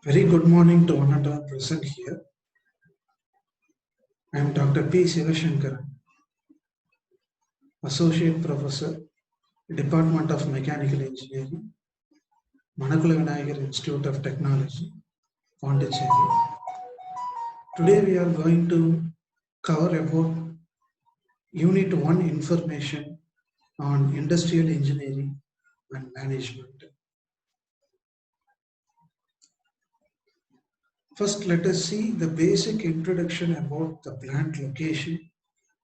Very good morning to one and all present here. I am Dr. P. Sivashankar, Associate Professor, Department of Mechanical Engineering, Manakula Vinayagar Institute of Technology, Pondicherry. Today we are going to cover about Unit 1 information on industrial engineering and management. First, let us see the basic introduction about the plant location.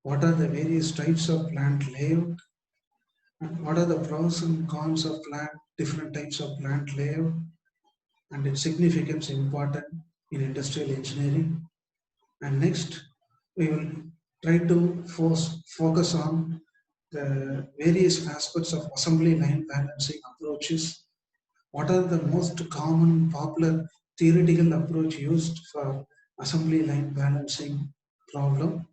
What are the various types of plant layout? And what are the pros and cons of different types of plant layout and its significance important in industrial engineering? And next, we will try to focus on the various aspects of assembly line balancing approaches. What are the most common popular theoretical approach used for assembly line balancing problem?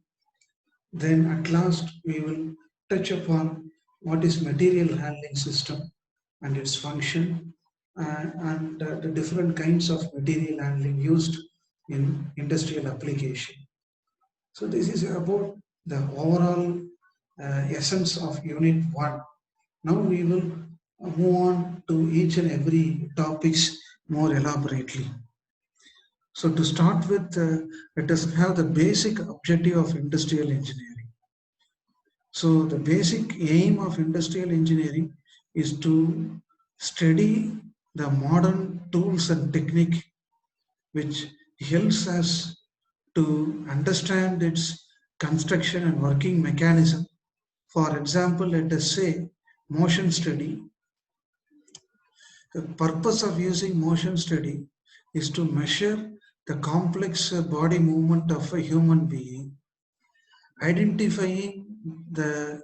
Then at last, we will touch upon what is material handling system and its function and the different kinds of material handling used in industrial application. So this is about the overall essence of Unit 1. Now we will move on to each and every topics more elaborately. So to start with, let us have the basic objective of industrial engineering. So the basic aim of industrial engineering is to study the modern tools and technique which helps us to understand its construction and working mechanism. For example, let us say motion study. The purpose of using motion study is to measure the complex body movement of a human being, identifying the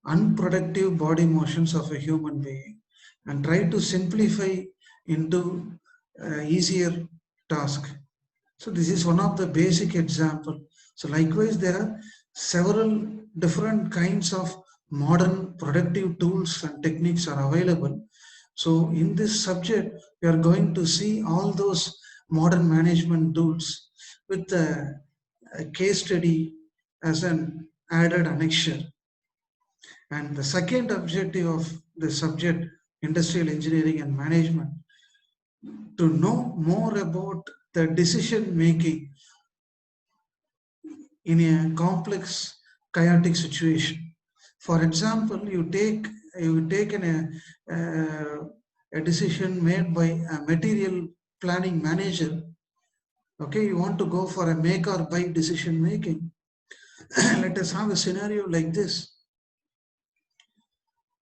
unproductive body motions of a human being and try to simplify into easier task. So this is one of the basic example. So likewise, there are several different kinds of modern productive tools and techniques are available. So in this subject, we are going to see all those modern management tools with a case study as an added annexure. And the second objective of the subject, industrial engineering and management, to know more about the decision making in a complex, chaotic situation. For example, you take a decision made by a material planning manager. Okay, you want to go for a make or buy decision making. Let us have a scenario like this.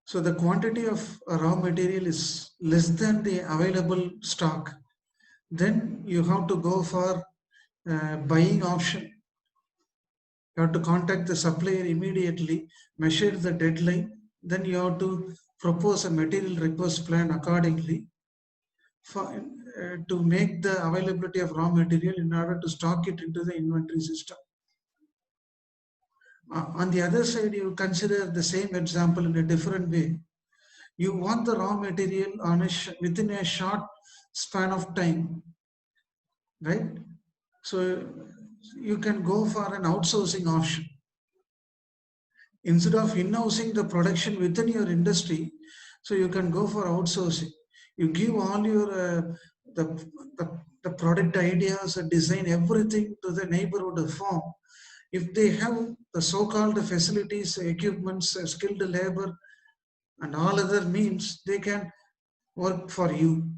So the quantity of raw material is less than the available stock. Then you have to go for buying option. You have to contact the supplier immediately, measure the deadline, then you have to propose a material request plan accordingly for, to make the availability of raw material in order to stock it into the inventory system. On the other side, you consider the same example in a different way. You want the raw material within a short span of time, right? So you can go for an outsourcing option. Instead of in-housing the production within your industry, so you can go for outsourcing. You give all your the product ideas and design everything to the neighborhood firm. If they have the so-called facilities, equipments, skilled labor, and all other means, they can work for you.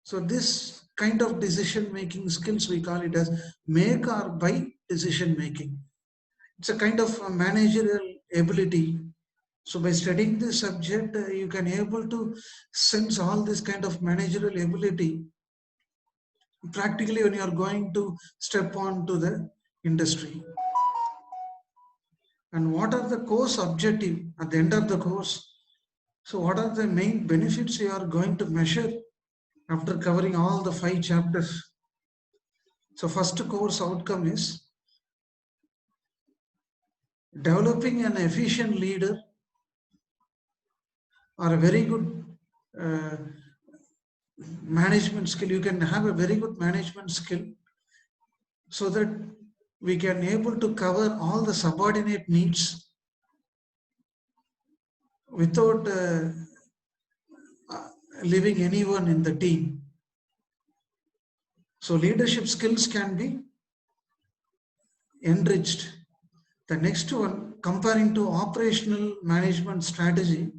So this kind of decision-making skills, we call it as make or buy decision-making. It's a kind of a managerial ability. So by studying this subject, you can able to sense all this kind of managerial ability practically when you are going to step on to the industry. And what are the course objective at the end of the course? So what are the main benefits you are going to measure after covering all the 5 chapters? So first course outcome is developing an efficient leader or a very good uh, management skill. You can have a very good management skill so that we can able to cover all the subordinate needs without leaving anyone in the team. So leadership skills can be enriched. The next one, comparing to operational management strategy,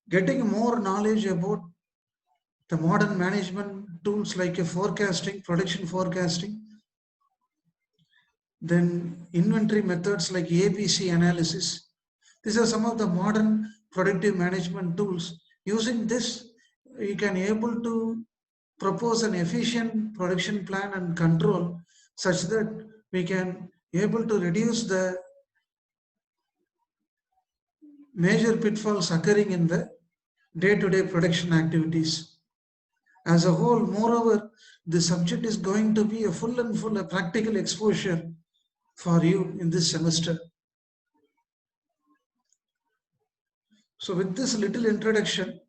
getting more knowledge about the modern management tools like a forecasting, production forecasting, then inventory methods like ABC analysis. These are some of the modern productive management tools. Using this, you can able to propose an efficient production plan and control such that we can able to reduce the major pitfalls occurring in the day-to-day production activities. As a whole, moreover, the subject is going to be a full and full a practical exposure for you in this semester. So with this little introduction,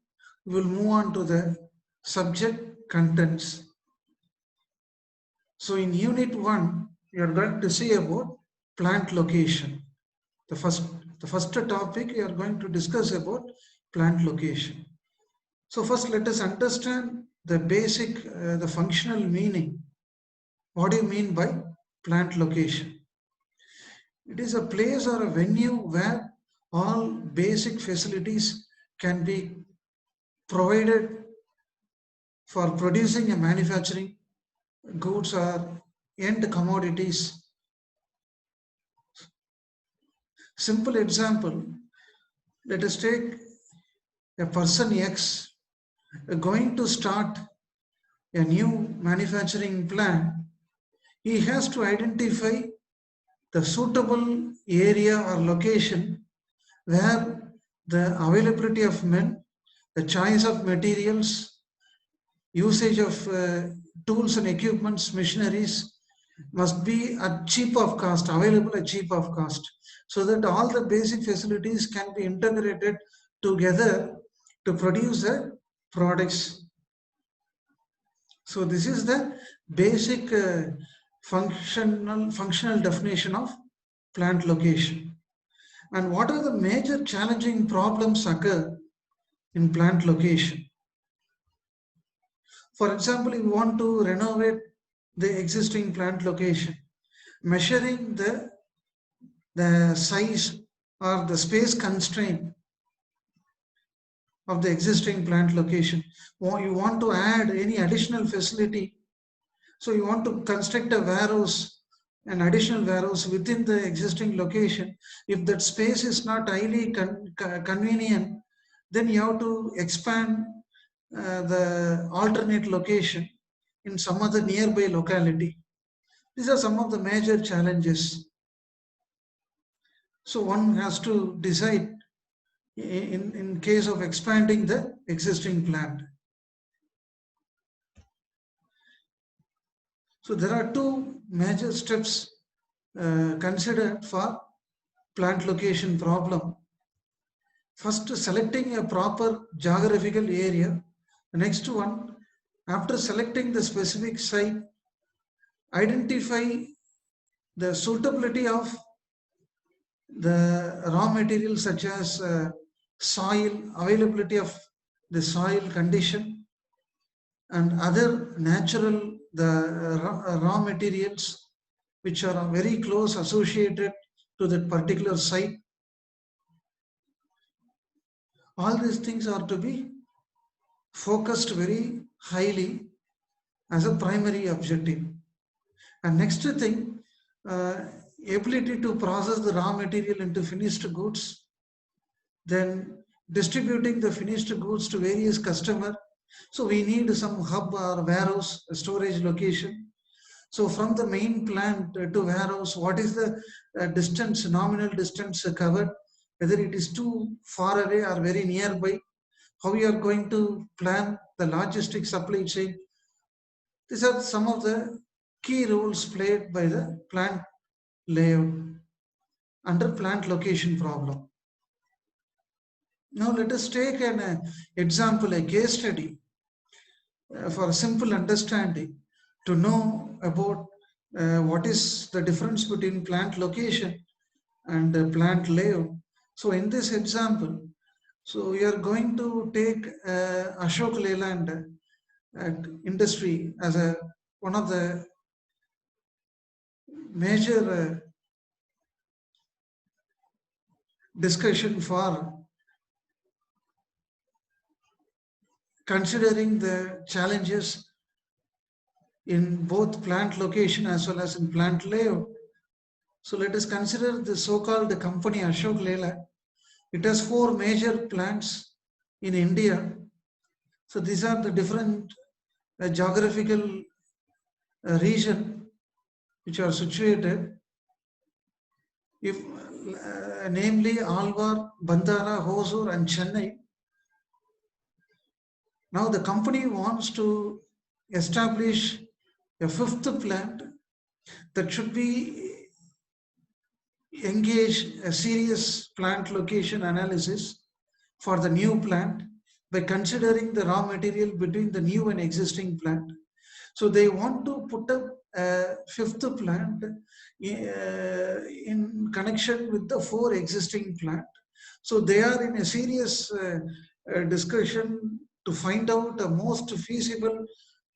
we will move on to the subject contents. So in unit 1, we are going to see about plant location. The first topic we are going to discuss about plant location. So first let us understand the basic, the functional meaning. What do you mean by plant location? It is a place or a venue where all basic facilities can be provided for producing and manufacturing goods or end commodities. Simple example, let us take a person X going to start a new manufacturing plant. He has to identify the suitable area or location where the availability of men, the choice of materials, usage of tools and equipments, machineries must be at cheap of cost, available at cheap of cost, so that all the basic facilities can be integrated together to produce the products. So this is the basic functional definition of plant location. And what are the major challenging problems occur in plant location? For example, if you want to renovate the existing plant location, measuring the size or the space constraint of the existing plant location, or you want to add any additional facility, so you want to construct a warehouse, an additional warehouse within the existing location. If that space is not highly convenient, then you have to expand the alternate location in some other nearby locality. These are some of the major challenges. So one has to decide in case of expanding the existing plant. So there are two major steps considered for plant location problem. First, selecting a proper geographical area. The next one, after selecting the specific site, identify the suitability of the raw materials such as soil, availability of the soil condition, and other natural raw materials which are very close associated to that particular site. All these things are to be focused very highly as a primary objective. And next thing, ability to process the raw material into finished goods, then distributing the finished goods to various customers. So we need some hub or warehouse storage location. So from the main plant to warehouse, what is the distance, nominal distance covered, whether it is too far away or very nearby, how we are going to plan the logistic supply chain. These are some of the key roles played by the plant layout under plant location problem. Now let us take an example, a case study for a simple understanding to know about what is the difference between plant location and plant layout. So in this example, so we are going to take Ashok Leyland industry as a one of the major discussion for considering the challenges in both plant location as well as in plant layout. So let us consider the so-called company Ashok Leyland. It has four major plants in India. So these are the different geographical region which are situated. If namely Alwar, Bandara, Hosur, and Chennai. Now the company wants to establish a fifth plant that should be engage a serious plant location analysis for the new plant by considering the raw material between the new and existing plant. So they want to put up a fifth plant in connection with the four existing plant. So they are in a serious discussion to find out the most feasible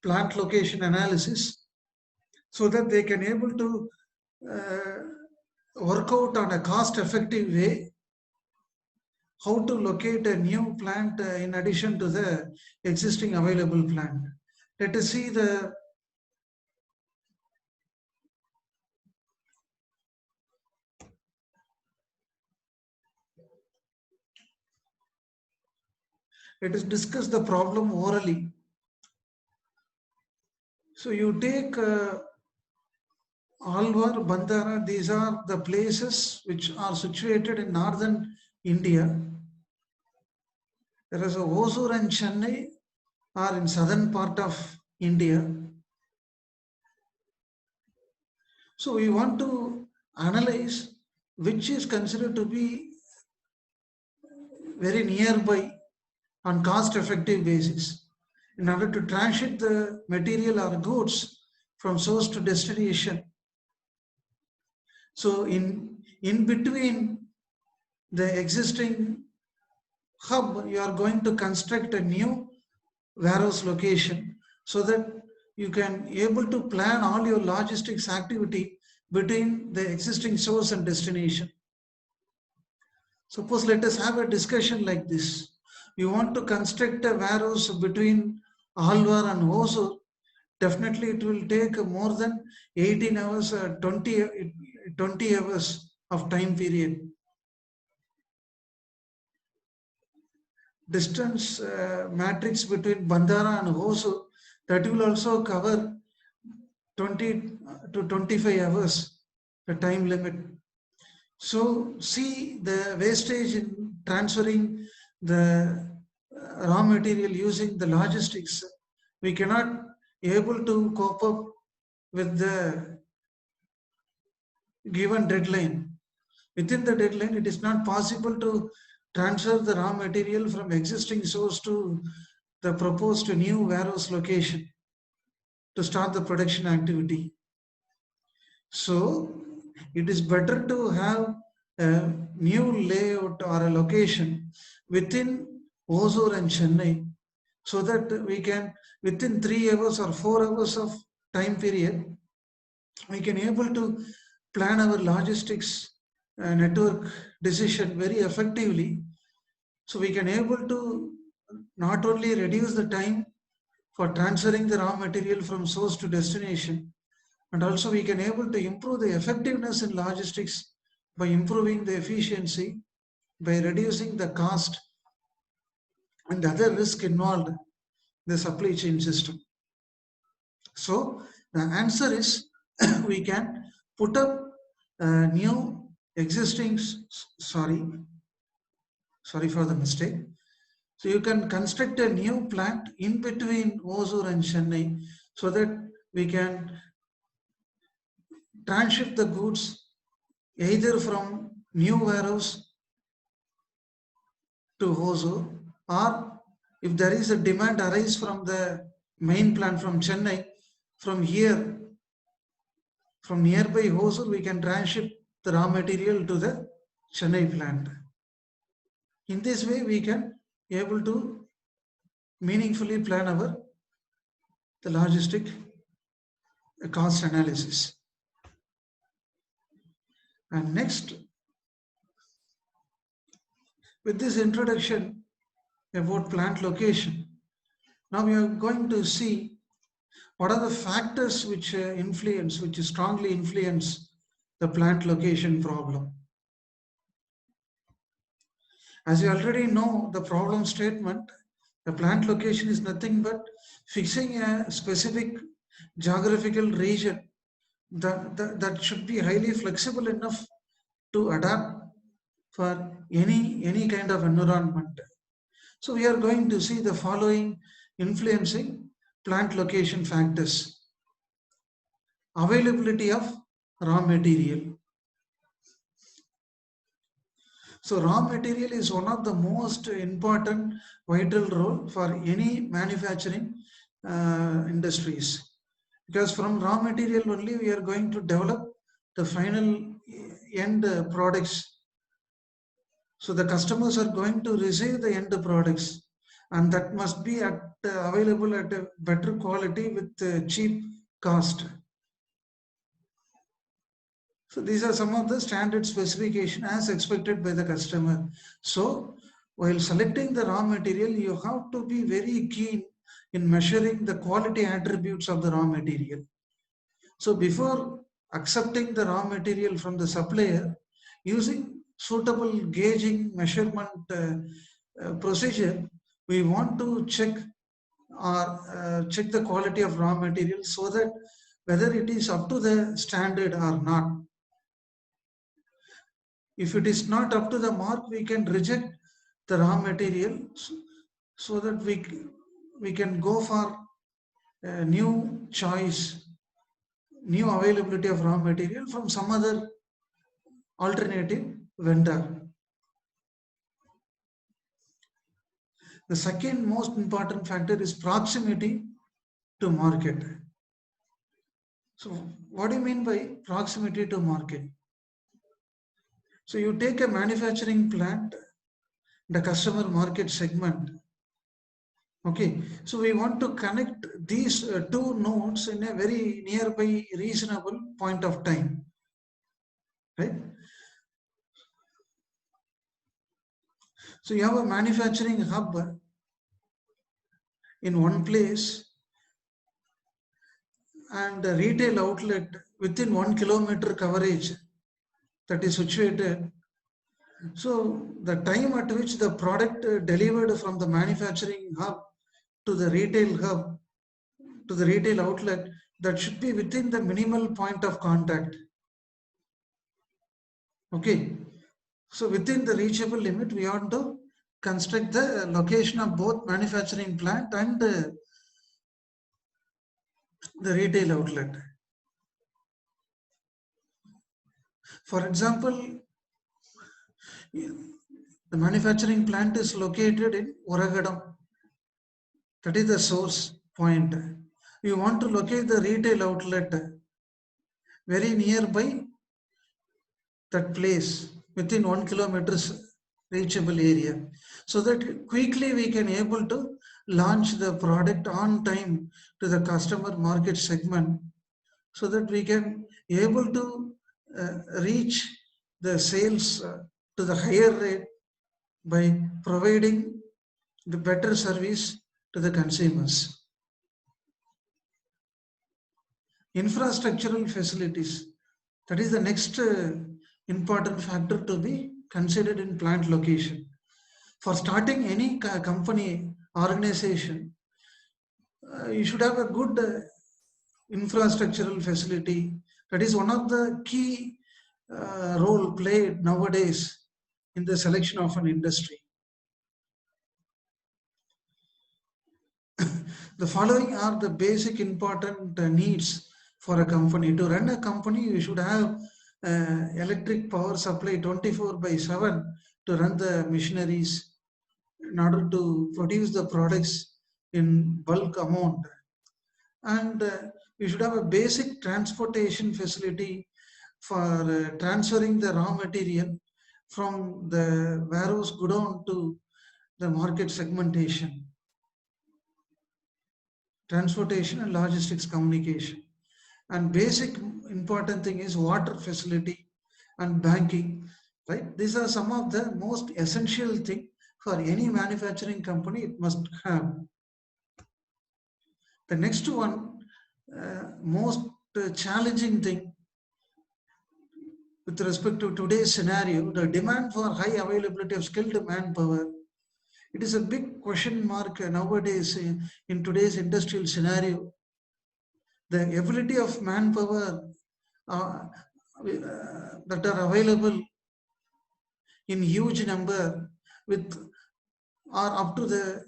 plant location analysis so that they can able to uh, work out on a cost effective way how to locate a new plant in addition to the existing available plant. Let us see the let us discuss the problem orally. So you take Alwar, Bandara, these are the places which are situated in northern India. Whereas Hosur and Chennai are in southern part of India. So we want to analyze which is considered to be very nearby on cost effective basis in order to transit the material or goods from source to destination. So in between the existing hub, you are going to construct a new warehouse location so that you can able to plan all your logistics activity between the existing source and destination. Suppose let us have a discussion like this. You want to construct a warehouse between Alwar and Hosur. Definitely it will take more than 18 hours, 20 hours of time period. Distance matrix between Bandara and Hosur, that will also cover 20 to 25 hours, the time limit. So see the wastage in transferring the raw material using the logistics. We cannot able to cope up with the given deadline. Within the deadline, it is not possible to transfer the raw material from existing source to the proposed new warehouse location to start the production activity. So it is better to have a new layout or a location within Hosur and Chennai so that we can within 3 hours or 4 hours of time period we can able to plan our logistics network decision very effectively, so we can able to not only reduce the time for transferring the raw material from source to destination, and also we can able to improve the effectiveness in logistics by improving the efficiency, by reducing the cost and other risk involved in the supply chain system. So the answer is we can put up new existing, sorry for the mistake. So you can construct a new plant in between Hosur and Chennai so that we can transship the goods either from new warehouse to Hosur, or if there is a demand arise from the main plant from Chennai, from here, from nearby Hosur, we can transship the raw material to the Chennai plant. In this way, we can able to meaningfully plan the logistic cost analysis. And next, with this introduction about plant location, now we are going to see what are the factors which which strongly influence the plant location problem. As you already know, the problem statement, the plant location is nothing but fixing a specific geographical region that should be highly flexible enough to adapt for any kind of environment. So we are going to see the following influencing plant location factors. Availability of raw material. So raw material is one of the most important vital role for any manufacturing industries, because from raw material only we are going to develop the final end products. So the customers are going to receive the end products, and that must be available at a better quality with cheap cost. So these are some of the standard specification as expected by the customer. So while selecting the raw material, you have to be very keen in measuring the quality attributes of the raw material. So before accepting the raw material from the supplier, using suitable gauging measurement procedure, we want to check the quality of raw material so that whether it is up to the standard or not. If it is not up to the mark, we can reject the raw material so that we can go for a new choice, new availability of raw material from some other alternative vendor. The second most important factor is proximity to market. So what do you mean by proximity to market? So you take a manufacturing plant, the customer market segment. Okay, so we want to connect these two nodes in a very nearby reasonable point of time, right? So you have a manufacturing hub in one place and a retail outlet within 1 kilometer coverage that is situated. So the time at which the product delivered from the manufacturing hub to the retail hub, to the retail outlet, that should be within the minimal point of contact. Okay, so within the reachable limit, we want to construct the location of both manufacturing plant and the retail outlet. For example, the manufacturing plant is located in Oragadam. That is the source point. You want to locate the retail outlet very nearby that place within 1 kilometer's reachable area, so that quickly we can able to launch the product on time to the customer market segment, so that we can able to reach the sales to the higher rate by providing the better service to the consumers. Infrastructural facilities, that is the next important factor to be considered in plant location. For starting any company, organization, you should have a good infrastructural facility. That is one of the key role played nowadays in the selection of an industry. The following are the basic important needs for a company. To run a company, you should have electric power supply 24/7 to run the machineries. in order to produce the products in bulk amount. And you should have a basic transportation facility for transferring the raw material from the warehouse godown to the market segmentation, transportation and logistics communication. And basic important thing is water facility and banking, right? These are some of the most essential thing for any manufacturing company it must have. The next one, most challenging thing with respect to today's scenario, the demand for high availability of skilled manpower. It is a big question mark nowadays in today's industrial scenario. The ability of manpower that are available in huge number with or up to the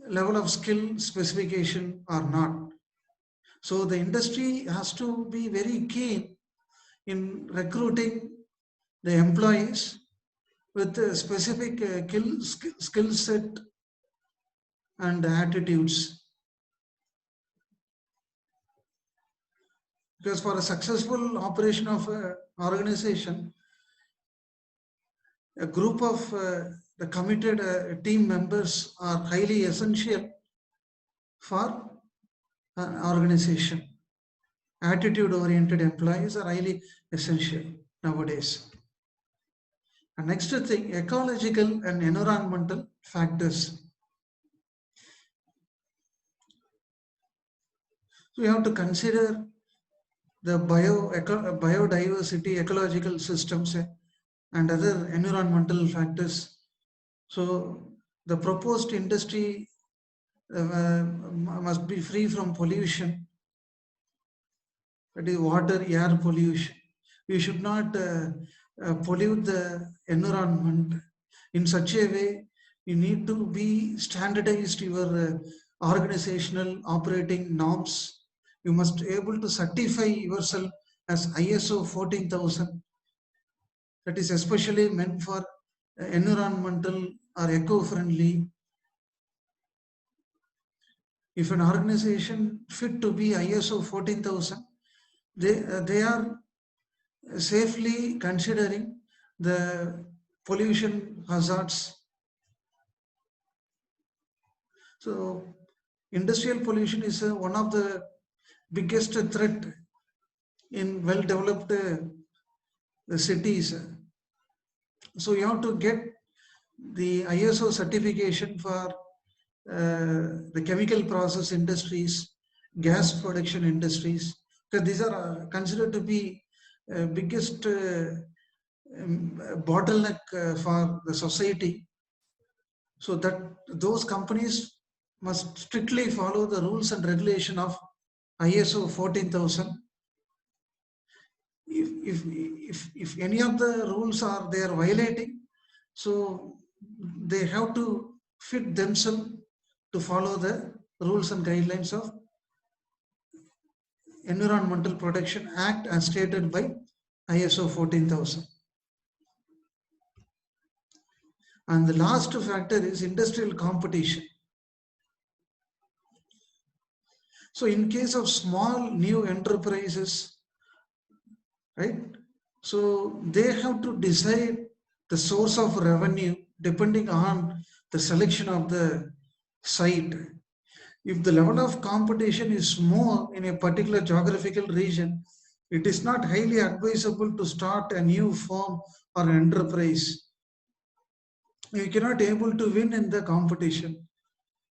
level of skill specification or not. So the industry has to be very keen in recruiting the employees with a specific skill set and attitudes. Because for a successful operation of an organization, a group of the committed team members are highly essential for an organization. Attitude-oriented employees are highly essential nowadays. And next thing, ecological and environmental factors. So we have to consider the biodiversity, ecological systems, and other environmental factors. So the proposed industry must be free from pollution, that is water, air pollution. You should not pollute the environment in such a way. You need to be standardized your organizational operating norms. You must be able to certify yourself as ISO 14000. That is especially meant for environmental or eco-friendly. If an organization fit to be ISO 14000, they are safely considering the pollution hazards. So industrial pollution is one of the biggest threat in well-developed cities. So you have to get the ISO certification for the chemical process industries, gas production industries, because these are considered to be biggest bottleneck for the society. So that those companies must strictly follow the rules and regulation of ISO 14000. If any of the rules are they are violating, so they have to fit themselves to follow the rules and guidelines of Environmental Protection Act as stated by ISO 14000. And the last factor is industrial competition. So in case of small new enterprises, right? So they have to decide the source of revenue depending on the selection of the site. If the level of competition is more in a particular geographical region, it is not highly advisable to start a new firm or enterprise. You cannot able to win in the competition.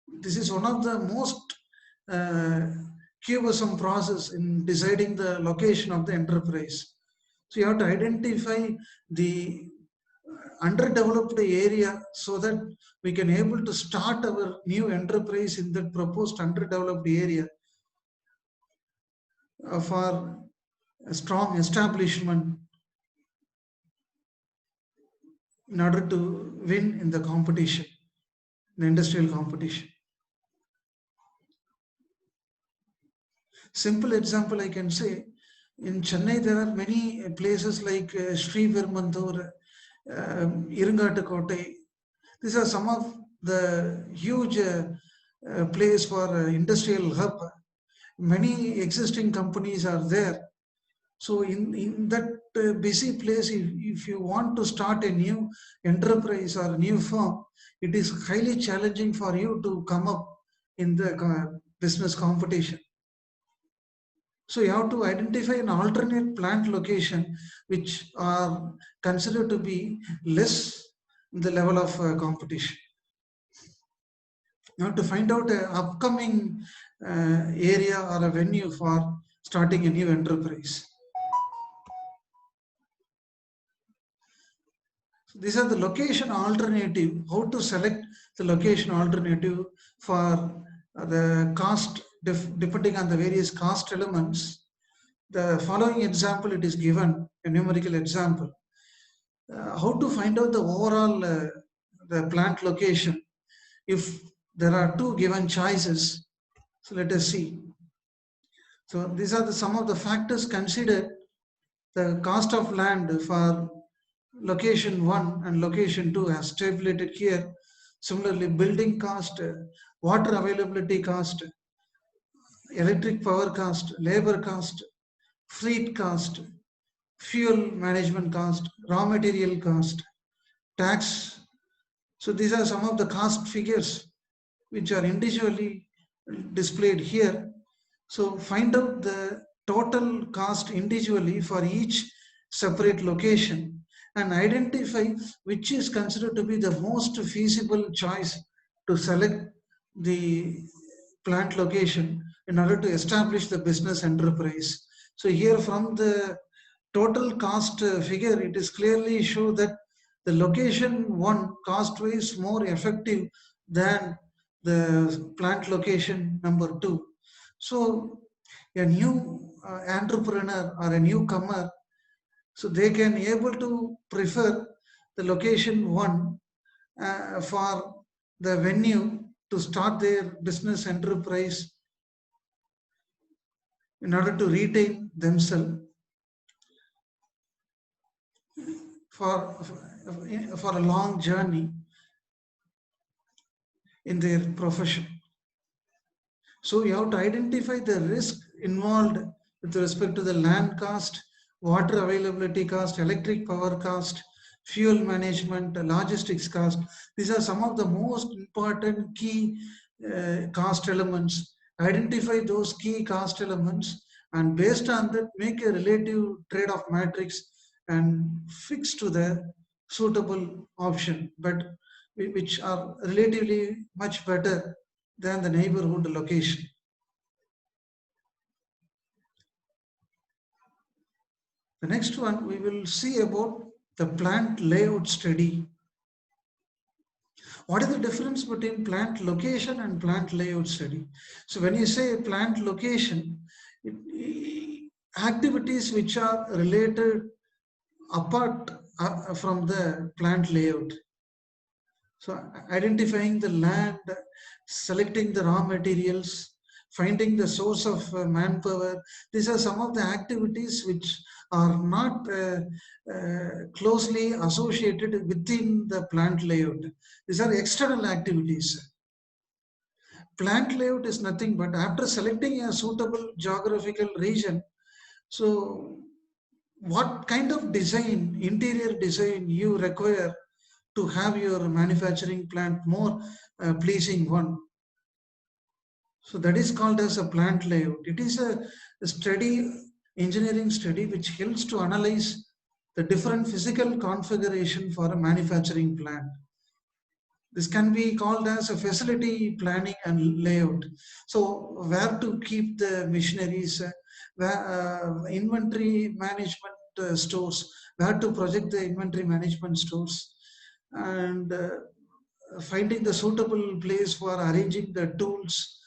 This is one of the most cumbersome process in deciding the location of the enterprise. So you have to identify the underdeveloped area so that we can able to start our new enterprise in that proposed underdeveloped area for a strong establishment in order to win in the competition, the industrial competition. Simple example I can say, in Chennai there are many places like Sri Permantur, Irungattukottai. These are some of the huge place for industrial hub. Many existing companies are there. So in that busy place, if you want to start a new enterprise or a new firm, it is highly challenging for you to come up in the business competition. So you have to identify an alternate plant location which are considered to be less in the level of competition. You have to find out an upcoming area or a venue for starting a new enterprise. So these are the location alternative. How to select the location alternative for the cost, depending on the various cost elements. The following example, it is given a numerical example. How to find out the overall the plant location if there are two given choices. So let us see. So these are some of the factors considered. The cost of land for location 1 and location 2 has tabulated here. Similarly, building cost, water availability cost, electric power cost, labor cost, freight cost, fuel management cost, raw material cost, tax. So these are some of the cost figures which are individually displayed here. So find out the total cost individually for each separate location and identify which is considered to be the most feasible choice to select the plant location in order to establish the business enterprise. So here from the total cost figure, it is clearly show that the location 1 cost wise more effective than the plant location number 2. So a new entrepreneur or a newcomer, so they can able to prefer the location 1 for the venue to start their business enterprise in order to retain themselves for, for a long journey in their profession. So you have to identify the risk involved with respect to the land cost, water availability cost, electric power cost, fuel management, logistics cost. These are some of the most important key cost elements. Identify those key cost elements and based on that make a relative trade-off matrix and fix to the suitable option, but which are relatively much better than the neighborhood location. The next one, we will see about the plant layout study. What is the difference between plant location and plant layout study? So when you say plant location, activities which are related apart from the plant layout. So identifying the land, selecting the raw materials, finding the source of manpower. These are some of the activities which are not closely associated within the plant layout. These are external activities. Plant layout is nothing but after selecting a suitable geographical region, so what kind of design, interior design you require to have your manufacturing plant more pleasing one. So that is called as a plant layout. It is a study, engineering study, which helps to analyze the different physical configuration for a manufacturing plant. This can be called as a facility planning and layout. So where to keep the machineries, inventory management stores, where to project the inventory management stores, and finding the suitable place for arranging the tools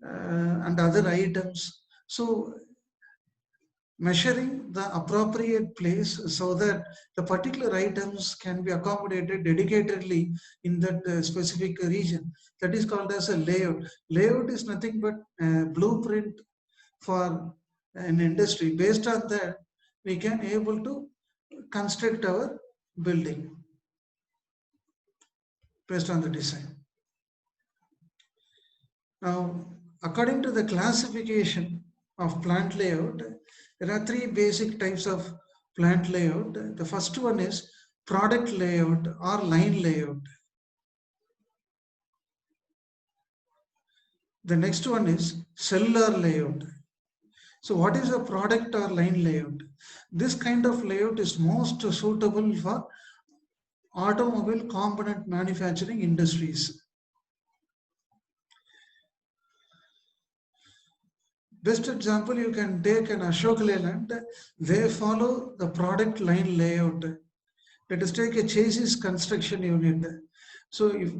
and other items. So measuring the appropriate place so that the particular items can be accommodated dedicatedly in that specific region. That is called as a layout. Layout is nothing but a blueprint for an industry. Based on that, we can able to construct our building. based on the design. Now, according to the classification of plant layout, there are three basic types of plant layout. The first one is product layout or line layout. The next one is cellular layout. So what is a product or line layout? This kind of layout is most suitable for automobile component manufacturing industries. Best example, you can take an Ashok Leyland. They follow the product line layout. Let us take a chassis construction unit. So if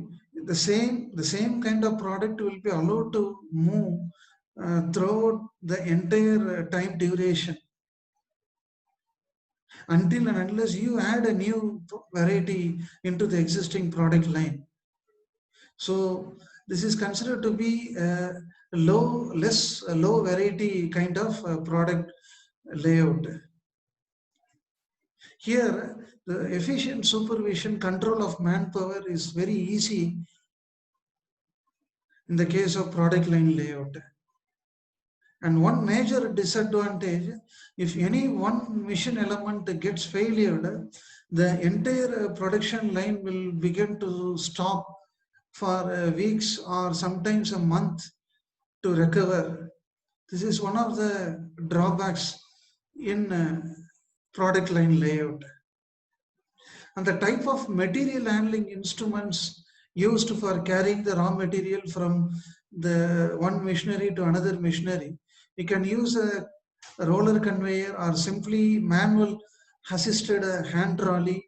the same kind of product will be allowed to move throughout the entire time duration, until and unless you add a new variety into the existing product line. So this is considered to be a low variety kind of product layout. Here, the efficient supervision control of manpower is very easy in the case of product line layout. And one major disadvantage, if any one mission element gets failure, the entire production line will begin to stop for weeks or sometimes a month to recover. This is one of the drawbacks in product line layout. And the type of material handling instruments used for carrying the raw material from the one machinery to another machinery. You can use a roller conveyor or simply manual assisted hand trolley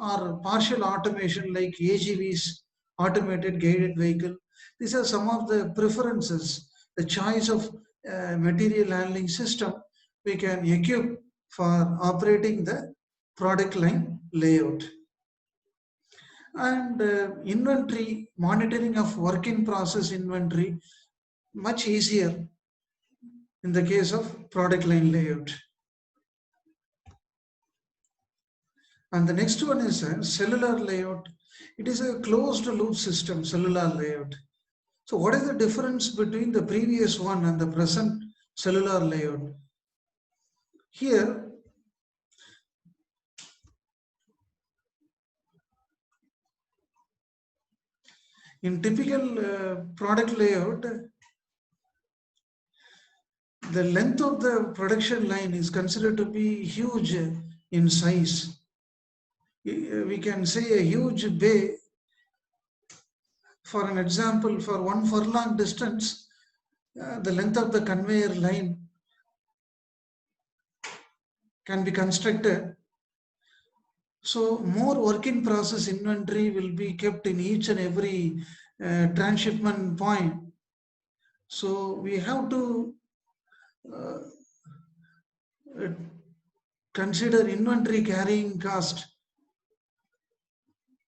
or partial automation like AGVs, automated guided vehicle. These are some of the preferences, the choice of material handling system we can equip for operating the product line layout. And inventory, monitoring of work in process inventory, much easier in the case of product line layout. And the next one is a cellular layout. It is a closed loop system, cellular layout. So what is the difference between the previous one and the present cellular layout? Here, in typical product layout, the length of the production line is considered to be huge in size. We can say a huge bay. For an example, for 1 furlong distance, the length of the conveyor line can be constructed. So more work in process inventory will be kept in each and every transshipment point. So we have to consider inventory carrying cost.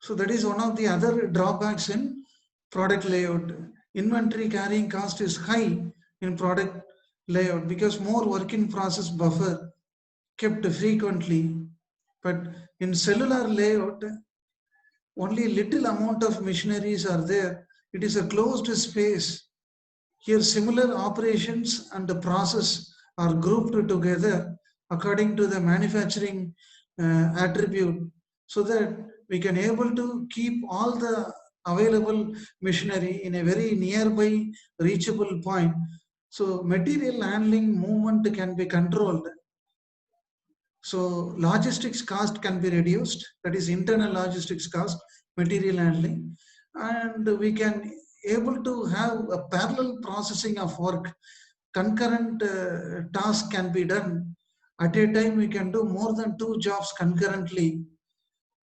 So that is one of the other drawbacks in product layout. Inventory carrying cost is high in product layout because more work in process buffer kept frequently. But in cellular layout, only little amount of machineries are there. It is a closed space. Here similar operations and the process are grouped together according to the manufacturing attribute, so that we can able to keep all the available machinery in a very nearby reachable point. So material handling movement can be controlled. So logistics cost can be reduced, that is internal logistics cost, material handling, and we can able to have a parallel processing of work. Concurrent task can be done. At a time we can do more than 2 jobs concurrently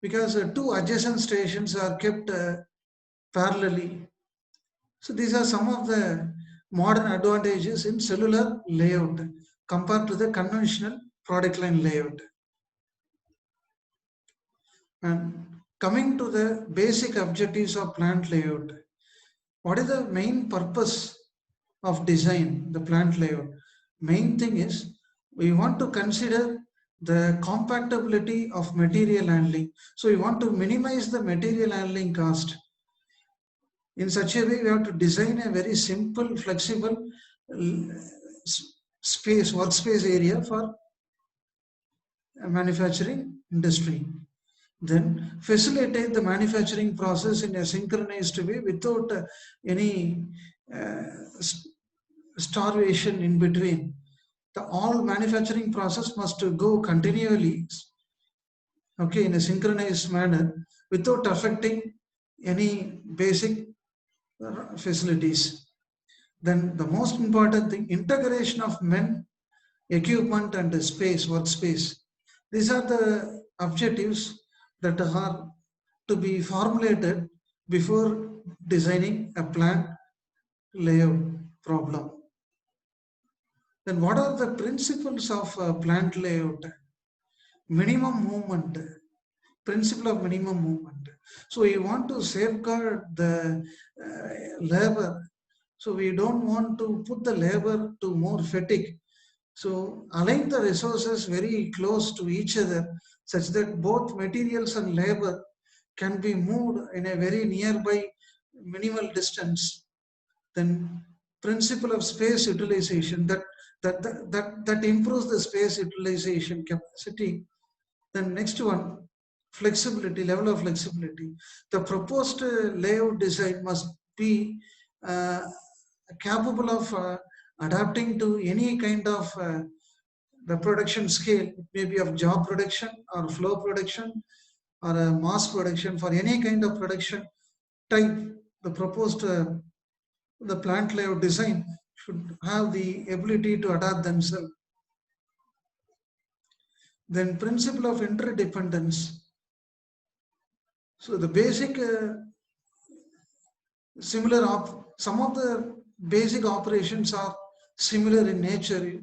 because 2 adjacent stations are kept parallelly. So these are some of the modern advantages in cellular layout compared to the conventional product line layout. And coming to the basic objectives of plant layout, what is the main purpose of design the plant layout? Main thing is we want to consider the compactability of material handling. So we want to minimize the material handling cost. In such a way, we have to design a very simple, flexible space, workspace area for manufacturing industry. Then facilitate the manufacturing process in a synchronized way without any uh, starvation in between. The all manufacturing process must go continually, okay, in a synchronized manner without affecting any basic facilities. Then the most important thing, integration of men, equipment and space, workspace. These are the objectives that are to be formulated before designing a plant layout problem. Then what are the principles of plant layout? Minimum movement, principle of minimum movement. So we want to safeguard the labor. So we don't want to put the labor to more fatigue. So align the resources very close to each other such that both materials and labor can be moved in a very nearby minimal distance. Then principle of space utilization, that improves the space utilization capacity. Then next one, flexibility, level of flexibility. The proposed layout design must be uh, capable of adapting to any kind of the production scale. It may be of job production or flow production or a mass production. For any kind of production type, the proposed the plant layout design should have the ability to adapt themselves. Then principle of interdependence. So the basic some of the basic operations are similar in nature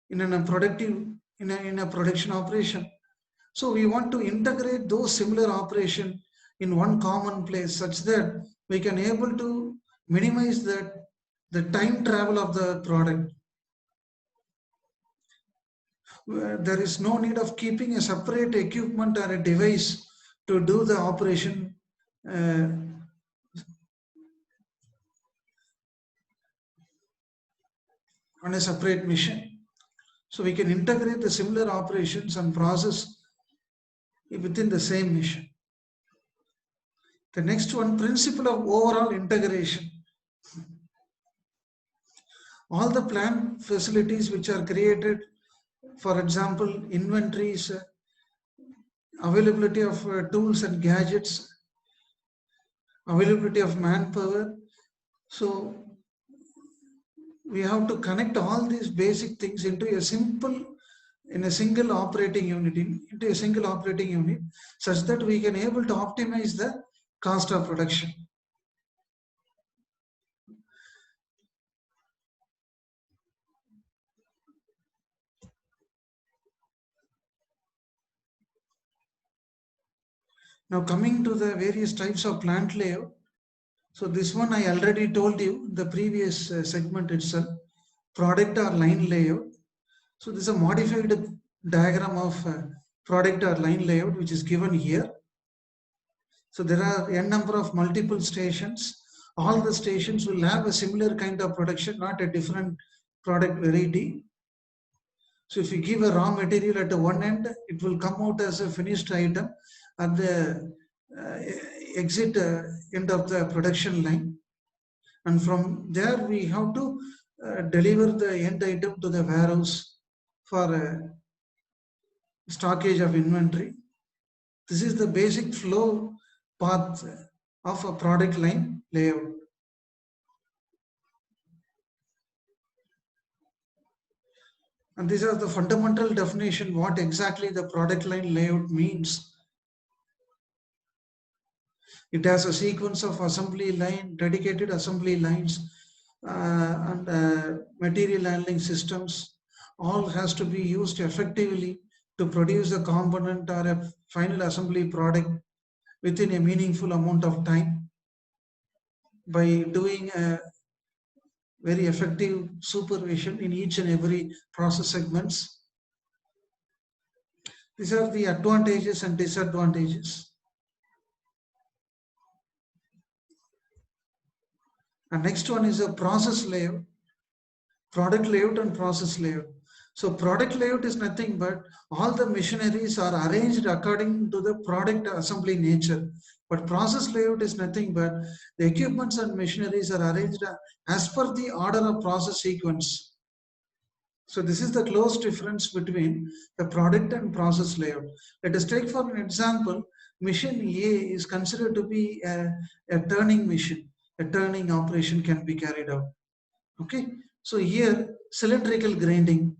in a productive in a production operation. So we want to integrate those similar operation in one common place such that we can able to minimize the time travel of the product. There is no need of keeping a separate equipment or a device to do the operation on a separate mission. So we can integrate the similar operations and process within the same mission. The next one, principle of overall integration. All the plant facilities which are created, for example, inventories, availability of tools and gadgets, availability of manpower. So we have to connect all these basic things into a single operating unit, into a single operating unit, such that we can able to optimize the cost of production. Now coming to the various types of plant layout. So this one I already told you the previous segment itself, product or line layout. So this is a modified diagram of product or line layout which is given here. So there are n number of multiple stations. All the stations will have a similar kind of production, not a different product variety. So if you give a raw material at one end, it will come out as a finished item at the exit end of the production line. And from there, we have to deliver the end item to the warehouse for stockage of inventory. This is the basic flow path of a product line layout. And these are the fundamental definition what exactly the product line layout means. It has a sequence of assembly line, dedicated assembly lines, and material handling systems. All has to be used effectively to produce a component or a final assembly product within a meaningful amount of time by doing a very effective supervision in each and every process segments. These are the advantages and disadvantages. And next one is a process layout, product layout and process layout. So product layout is nothing but all the machineries are arranged according to the product assembly nature. But process layout is nothing but the equipments and machineries are arranged as per the order of process sequence. So this is the close difference between the product and process layout. Let us take for an example, machine A is considered to be a turning machine. A turning operation can be carried out. Okay, so here cylindrical grinding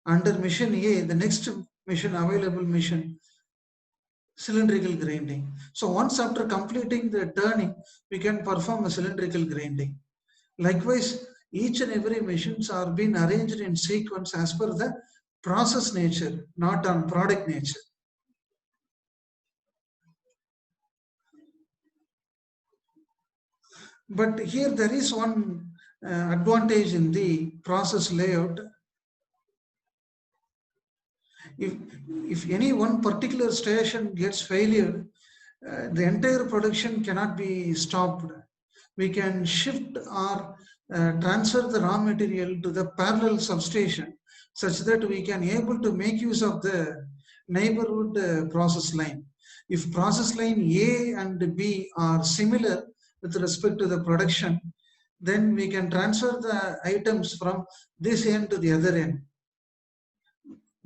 under machine A, the next machine available machine cylindrical grinding. So once after completing the turning, we can perform a cylindrical grinding. Likewise, each and every machines are being arranged in sequence as per the process nature, not on product nature. But here there is one advantage in the process layout. If any one particular station gets failure, the entire production cannot be stopped. We can shift or transfer the raw material to the parallel substation such that we can able to make use of the neighborhood process line. If process line A and B are similar with respect to the production, then we can transfer the items from this end to the other end.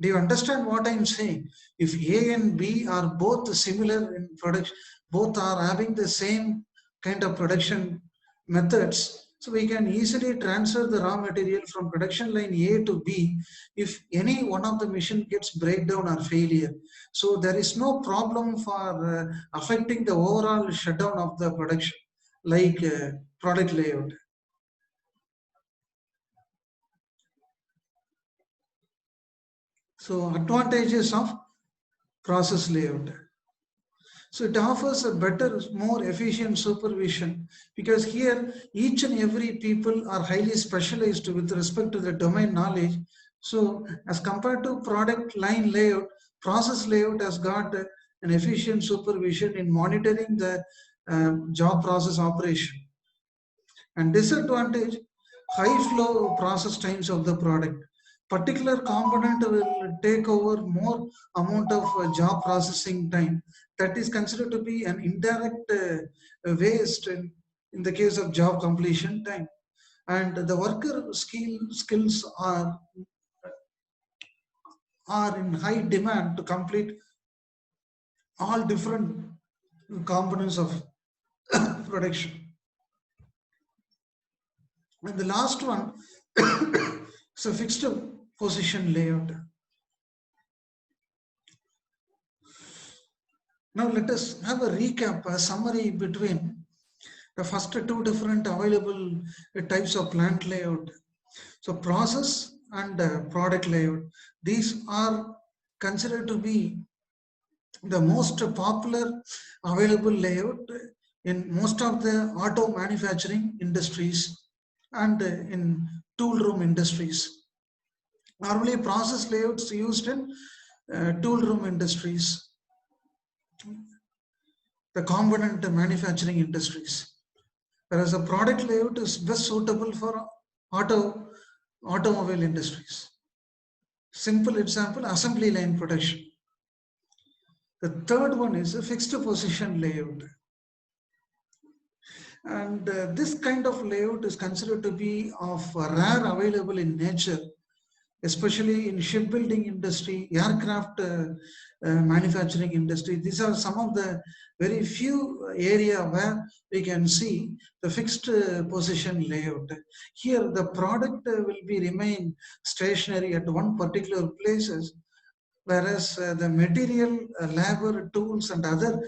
Do you understand what I'm saying? If A and B are both similar in production, both are having the same kind of production methods, so we can easily transfer the raw material from production line A to B if any one of the machine gets breakdown or failure. So there is no problem for affecting the overall shutdown of the production like product layout. So advantages of process layout. So it offers a better, more efficient supervision because here each and every people are highly specialized with respect to the domain knowledge. So as compared to product line layout, process layout has got an efficient supervision in monitoring the job process operation. And disadvantage, high flow process times of the product. Particular component will take over more amount of job processing time. That is considered to be an indirect waste in the case of job completion time. And the worker skills are in high demand to complete all different components of production. And the last one is a fixed position layout. Now let us have a recap, a summary between the first two different available types of plant layout. So process and product layout. These are considered to be the most popular available layout in most of the auto manufacturing industries and in tool room industries. Normally process layouts used in tool room industries, the component manufacturing industries. Whereas a product layout is best suitable for automobile industries. Simple example, assembly line production. The third one is a fixed position layout. And this kind of layout is considered to be of rare available in nature, especially in shipbuilding industry, aircraft manufacturing industry. These are some of the very few area where we can see the fixed position layout. Here the product will be remain stationary at one particular places, whereas the material, labor, tools and other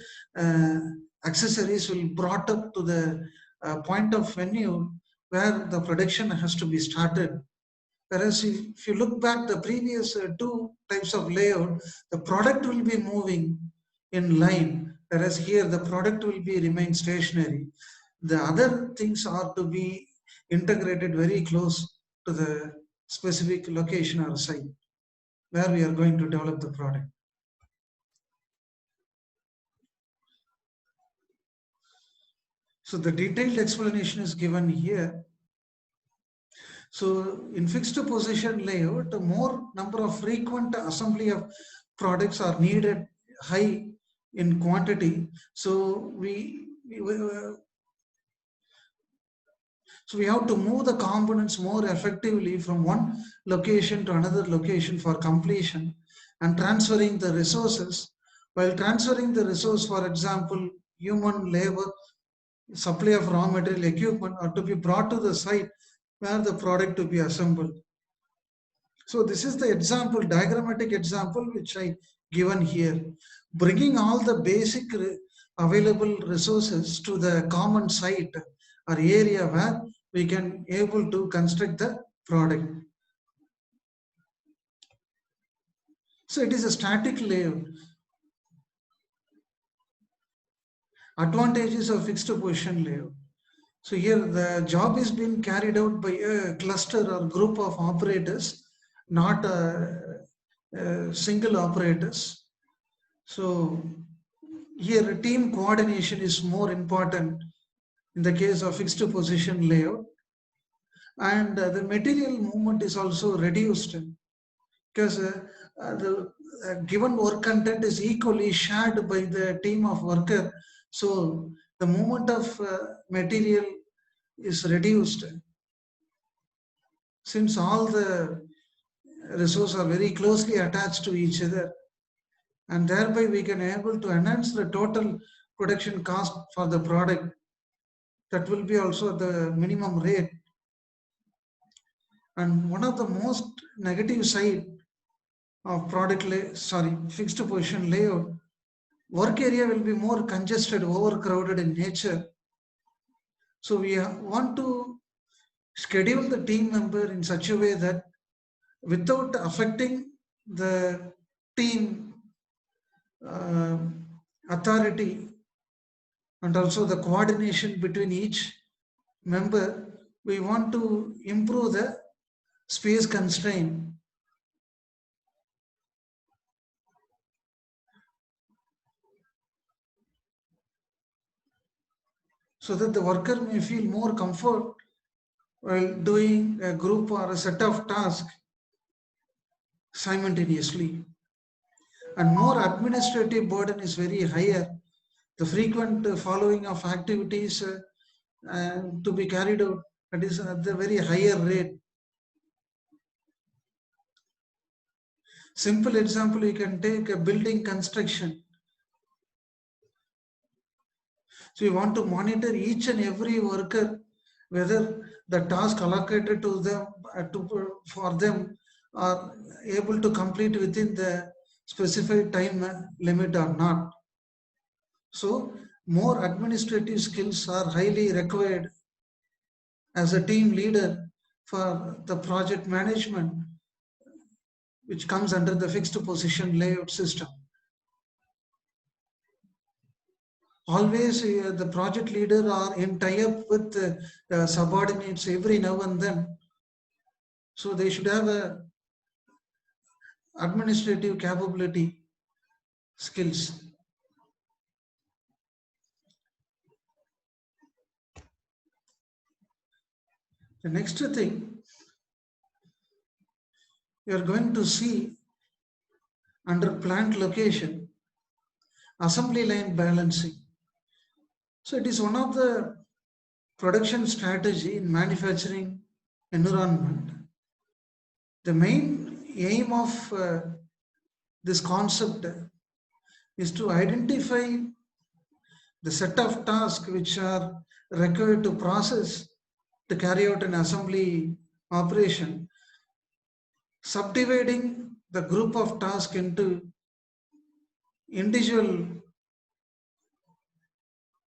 accessories will brought up to the point of venue where the production has to be started. Whereas if you look back the previous two types of layout, the product will be moving in line, whereas here the product will be remain stationary. The other things are to be integrated very close to the specific location or site where we are going to develop the product. So the detailed explanation is given here. So in fixed position layout, more number of frequent assembly of products are needed high in quantity. So we have to move the components more effectively from one location to another location for completion and transferring the resources. While transferring the resource, for example, human labor, supply of raw material equipment are to be brought to the site where the product to be assembled. So this is the example, diagrammatic example which I given here. Bringing all the basic available resources to the common site or area where we can able to construct the product. So it is a static layout. Advantages of fixed position layout. So here the job is being carried out by a cluster or group of operators, not single operators. So here team coordination is more important in the case of fixed position layout, and the material movement is also reduced because the given work content is equally shared by the team of worker. So the movement of material is reduced since all the resources are very closely attached to each other, and thereby we can able to enhance the total production cost for the product. That will be also the minimum rate. And one of the most negative side of fixed position layout, work area will be more congested, overcrowded in nature. So we want to schedule the team member in such a way that without affecting the team uh, authority and also the coordination between each member, we want to improve the space constraint. So that the worker may feel more comfort while doing a group or a set of tasks simultaneously. And more administrative burden is very higher. The frequent following of activities to be carried out, that is at the very higher rate. Simple example, you can take a building construction. So you want to monitor each and every worker, whether the task allocated to them for them are able to complete within the specified time limit or not. So more administrative skills are highly required as a team leader for the project management, which comes under the fixed position layout system. Always the project leader are in tie-up with subordinates every now and then. So they should have a administrative capability skills. The next thing you are going to see under plant location, assembly line balancing. So it is one of the production strategy in manufacturing environment. The main aim of this concept is to identify the set of tasks which are required to process to carry out an assembly operation, subdividing the group of tasks into individual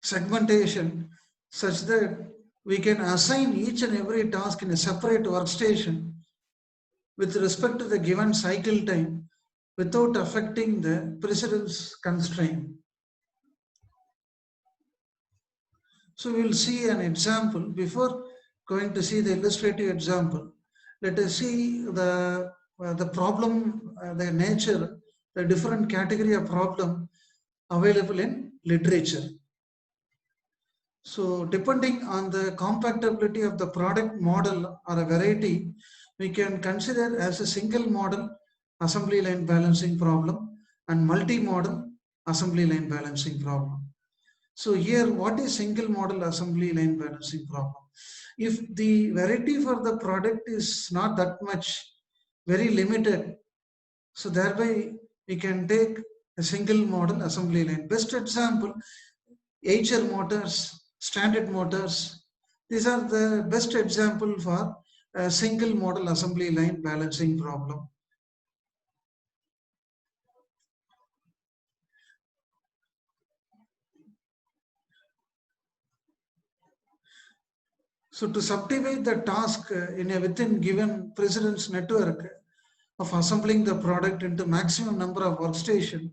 segmentation such that we can assign each and every task in a separate workstation with respect to the given cycle time without affecting the precedence constraint. So we will see an example. Before going to see the illustrative example, let us see the problem, the nature, the different category of problem available in literature. So depending on the compatibility of the product model or a variety, we can consider as a single model assembly line balancing problem and multi-model assembly line balancing problem. So here, what is single model assembly line balancing problem? If the variety for the product is not that much, very limited, so thereby we can take a single model assembly line. Best example, Eicher motors, standard motors. These are the best example for a single model assembly line balancing problem. So to subdivide the task in a within given precedence network of assembling the product into maximum number of workstation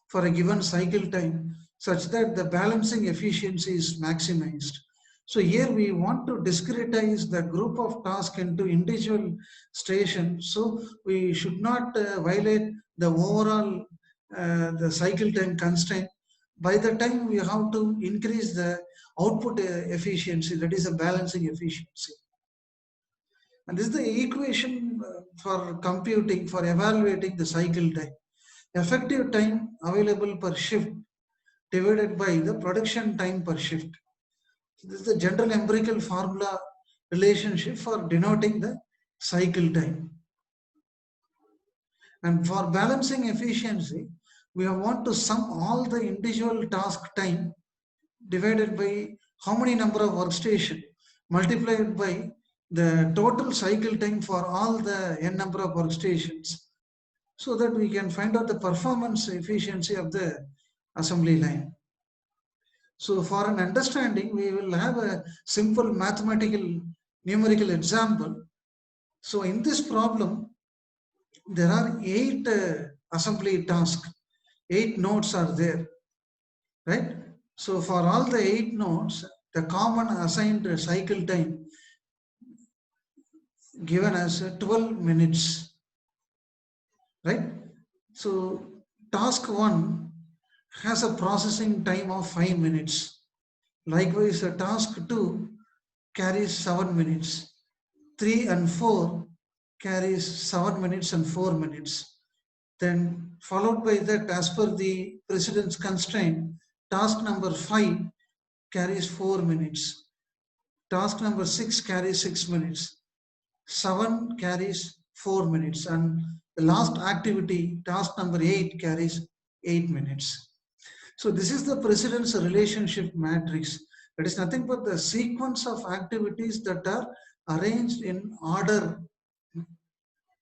for a given cycle time such that the balancing efficiency is maximized. So here we want to discretize the group of tasks into individual stations. So we should not violate the overall the cycle time constraint. By the time we have to increase the output efficiency, that is a balancing efficiency. And this is the equation for computing, for evaluating the cycle time. Effective time available per shift divided by the production time per shift. So this is the general empirical formula relationship for denoting the cycle time. And for balancing efficiency, we want to sum all the individual task time divided by how many number of workstation multiplied by the total cycle time for all the n number of workstations, so that we can find out the performance efficiency of the assembly line. So for an understanding, we will have a simple mathematical numerical example. So in this problem, there are 8 assembly tasks, 8 nodes are there, right? So for all the 8 nodes, the common assigned cycle time given as 12 minutes, right? So task 1 has a processing time of 5 minutes. Likewise, task 2 carries 7 minutes. 3 and 4 carries 7 minutes and 4 minutes. Then followed by that, as per the precedence constraint, task number 5 carries 4 minutes. Task number 6 carries 6 minutes. 7 carries 4 minutes. And the last activity, task number 8, carries 8 minutes. So this is the precedence relationship matrix. That is nothing but the sequence of activities that are arranged in order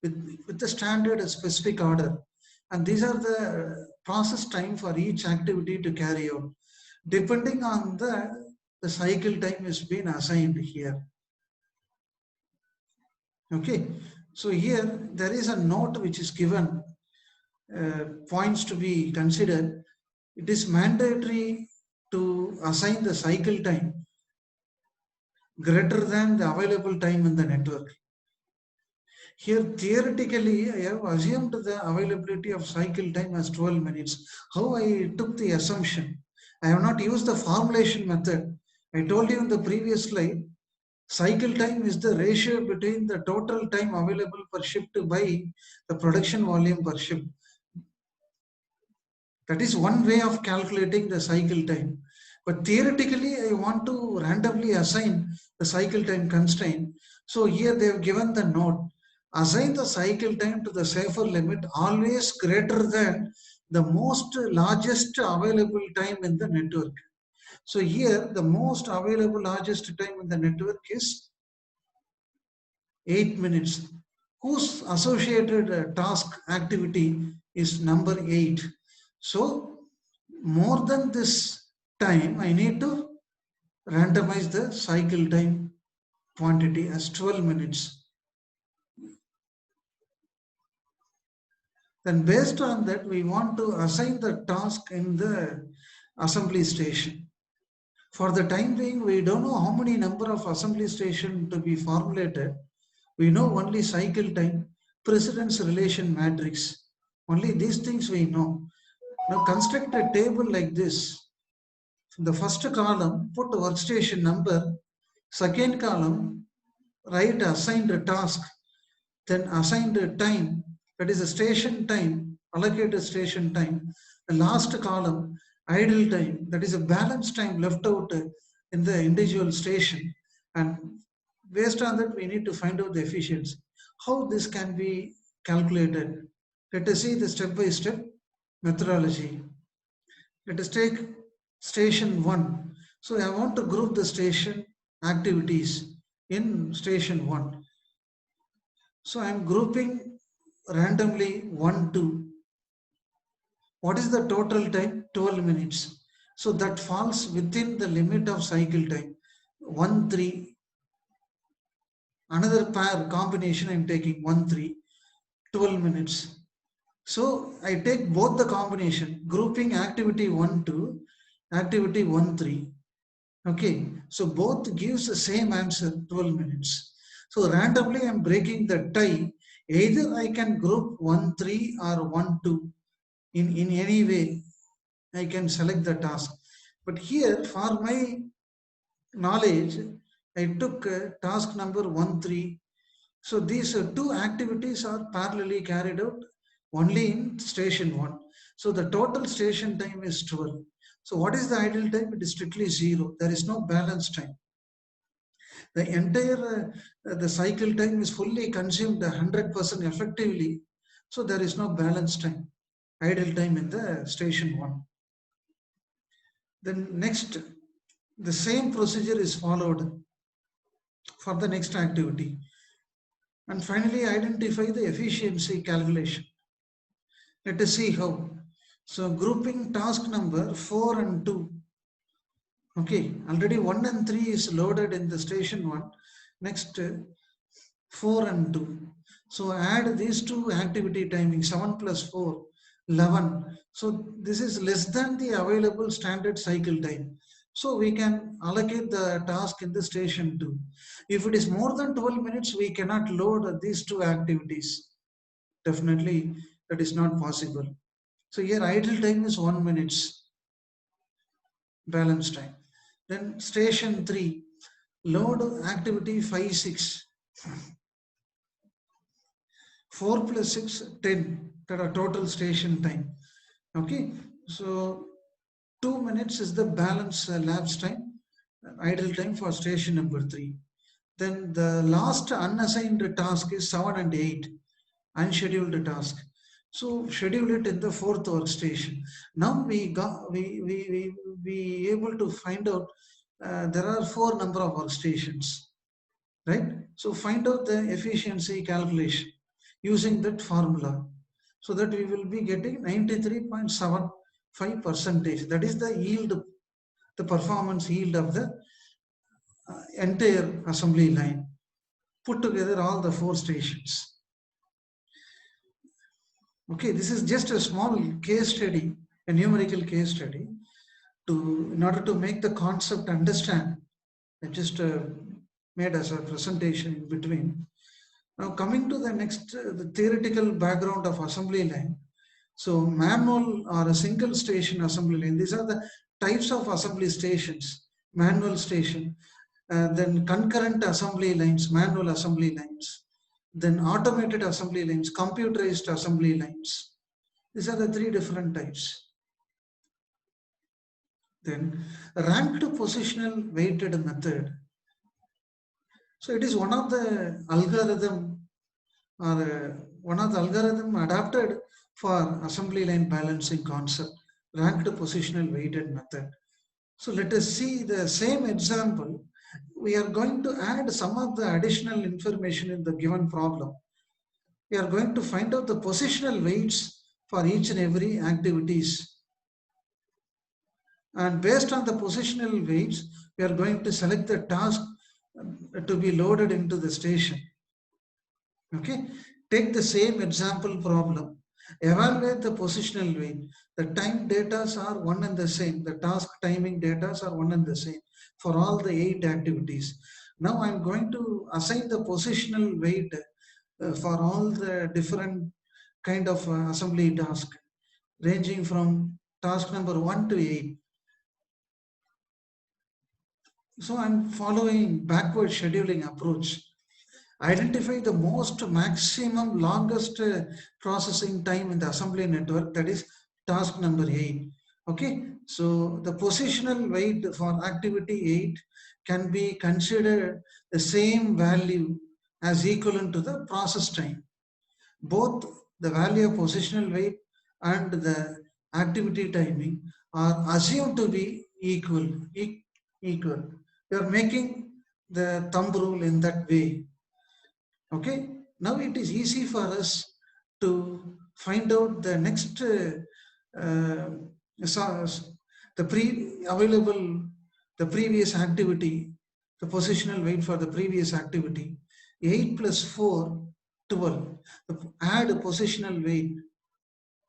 with the standard specific order. And these are the process time for each activity to carry out. Depending on the cycle time is being assigned here. Okay, so here there is a note which is given, points to be considered. It is mandatory to assign the cycle time greater than the available time in the network. Here theoretically I have assumed the availability of cycle time as 12 minutes. How I took the assumption? I have not used the formulation method. I told you in the previous slide, cycle time is the ratio between the total time available per shift by the production volume per shift. That is one way of calculating the cycle time. But theoretically, I want to randomly assign the cycle time constraint. So here they have given the note, assign the cycle time to the safer limit always greater than the most largest available time in the network. So here the most available largest time in the network is 8 minutes, whose associated task activity is number 8. So more than this time, I need to randomize the cycle time quantity as 12 minutes. Then based on that, we want to assign the task in the assembly station. For the time being, we don't know how many number of assembly station to be formulated. We know only cycle time, precedence relation matrix. Only these things we know. Now construct a table like this. In the first column, put workstation number. Second column, write assigned task, then assigned time, that is a station time, allocated station time. The last column, idle time, that is a balance time left out in the individual station. And based on that, we need to find out the efficiency. How this can be calculated? Let us see the step-by-step methodology. Let us take station 1. So I want to group the station activities in station 1. So I am grouping randomly 1, 2. What is the total time? 12 minutes. So that falls within the limit of cycle time. 1, 3. Another pair combination I am taking 1, 3. 12 minutes. So I take both the combination, grouping activity 1, 2, activity 1, 3. Okay, so both gives the same answer, 12 minutes. So randomly I'm breaking the tie. Either I can group 1, 3 or 1, 2. In any way, I can select the task. But here, for my knowledge, I took task number 1, 3. So these two activities are parallelly carried out only in station 1. So the total station time is 12. So what is the idle time? It is strictly 0. There is no balance time. The entire the cycle time is fully consumed 100% effectively. So there is no balance time, idle time in the station 1. Then next, the same procedure is followed for the next activity. And finally, identify the efficiency calculation. Let us see how. So grouping task number 4 and 2. Okay, already 1 and 3 is loaded in the station 1. Next, 4 and 2. So add these two activity timing, 7 plus 4, 11. So this is less than the available standard cycle time. So we can allocate the task in the station 2. If it is more than 12 minutes, we cannot load these two activities. Definitely that is not possible. So here idle time is 1 minute balance time. Then station 3, load activity 5, 6. 4 plus 6, 10. That are total station time. Okay, so 2 minutes is the balance lapse time, idle time for station number 3. Then the last unassigned task is 7 and 8, unscheduled task. So schedule it in the 4th workstation. Now we able to find out there are 4 number of workstations, right? So find out the efficiency calculation using that formula, so that we will be getting 93.75 percentage. That is the yield, the performance yield of the entire assembly line. Put together all the 4 stations. Okay, this is just a small case study, a numerical case study, in order to make the concept understand. I just made as a presentation in between. Now coming to the next, the theoretical background of assembly line. So manual or a single station assembly line, these are the types of assembly stations. Manual station, then concurrent assembly lines, manual assembly lines, then automated assembly lines, computerized assembly lines. These are the 3 different types. Then ranked positional weighted method. So it is one of the algorithm adapted for assembly line balancing concept, ranked positional weighted method. So let us see the same example. We are going to add some of the additional information in the given problem. We are going to find out the positional weights for each and every activities. And based on the positional weights, we are going to select the task to be loaded into the station. Okay, take the same example problem. Evaluate the positional weight. The time data are one and the same. The task timing data are one and the same for all the 8 activities. Now I'm going to assign the positional weight for all the different kind of assembly task, ranging from task number 1 to 8. So I'm following backward scheduling approach. Identify the most maximum longest processing time in the assembly network, that is task number 8. Okay, so the positional weight for activity 8 can be considered the same value as equivalent to the process time. Both the value of positional weight and the activity timing are assumed to be equal. We are making the thumb rule in that way. Okay, now it is easy for us to find out the next uh, source, the available, the previous activity, the positional weight for the previous activity. 8 plus 4, 12. Add a positional weight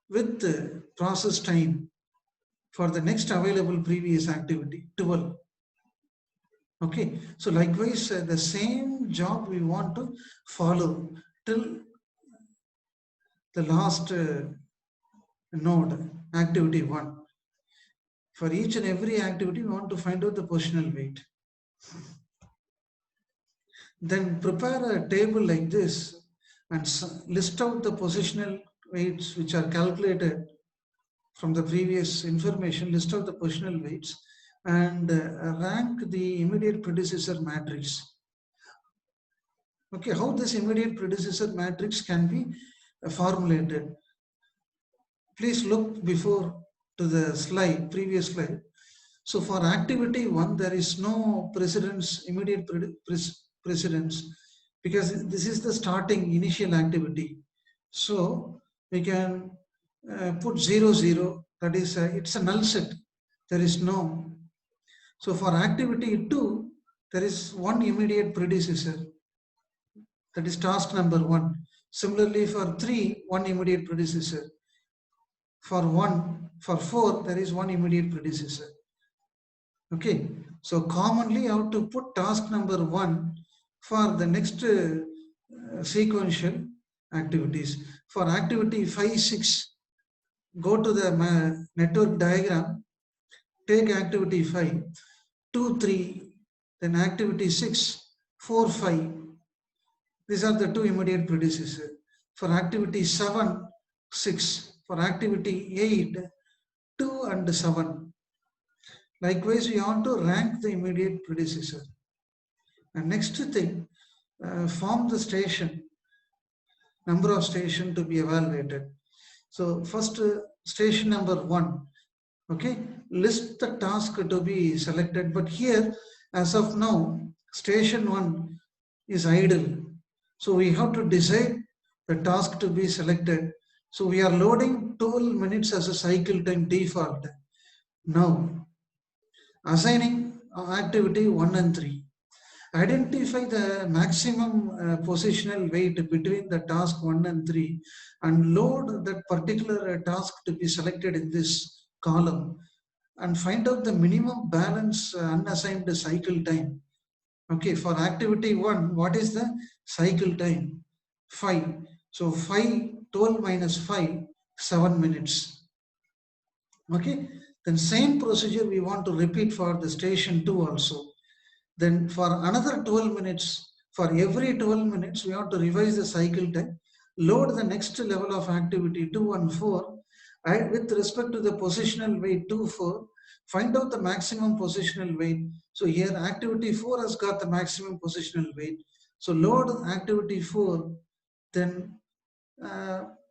with the process time for the next available previous activity, 12. Okay, so likewise, the same job we want to follow till the last node, activity 1. For each and every activity, we want to find out the positional weight. Then prepare a table like this and list out the positional weights which are calculated from the previous information, list out the positional weights and rank the immediate predecessor matrix. Okay, how this immediate predecessor matrix can be formulated? Please look before to the slide, previous slide. So for activity 1, there is no precedence, immediate precedence, because this is the starting initial activity. So we can put 0, 0, that is, it's a null set. There is no. So for activity 2, there is one immediate predecessor, that is task number 1. Similarly for 3, one immediate predecessor. For 4, there is one immediate predecessor. Okay, so commonly I have to put task number 1 for the next sequential activities. For activity 5, 6, go to the network diagram, take activity 5, 2, 3, then activity 6, 4, 5. These are the two immediate predecessors. For activity 7, 6. For activity 8, 2 and 7. Likewise, we want to rank the immediate predecessor. And next thing, form the station, number of station to be evaluated. So first station number 1, okay, list the task to be selected. But here, as of now, station 1 is idle. So we have to decide the task to be selected. So we are loading 12 minutes as a cycle time default. Now, assigning activity 1 and 3. Identify the maximum positional weight between the task 1 and 3 and load that particular task to be selected in this column and find out the minimum balance unassigned cycle time. Okay, for activity 1, what is the cycle time? 5. So 5, 12 minus 5, 7 minutes. Okay, then same procedure we want to repeat for the station 2 also. Then for another 12 minutes, for every 12 minutes, we have to revise the cycle time, load the next level of activity 2 and 4, and with respect to the positional weight 2, 4, find out the maximum positional weight. So here activity 4 has got the maximum positional weight. So load activity 4, then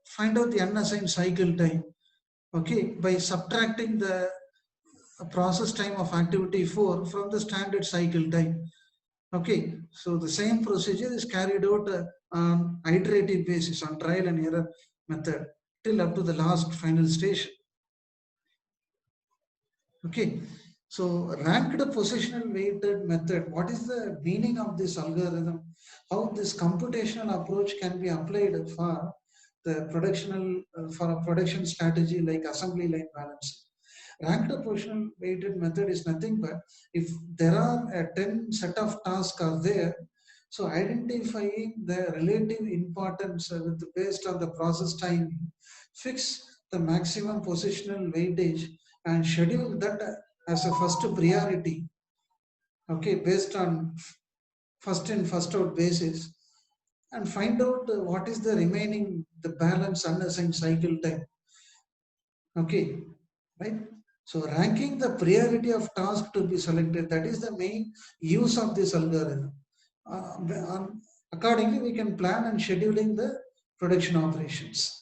find out the unassigned cycle time. Okay, by subtracting the process time of activity 4 from the standard cycle time. Okay, so the same procedure is carried out on iterative basis, on trial and error method till up to the last final station. Okay, so ranked positional weighted method, what is the meaning of this algorithm? How this computational approach can be applied for the for a production strategy like assembly line balancing? Ranked positional weighted method is nothing but if there are a 10 set of tasks are there, so identifying the relative importance based on the process time, fix the maximum positional weightage and schedule that as a first priority. okay, based on first in, first out basis, and find out what is the remaining, the balance unassigned cycle time. Okay, right? So ranking the priority of task to be selected, that is the main use of this algorithm. Accordingly, we can plan and scheduling the production operations.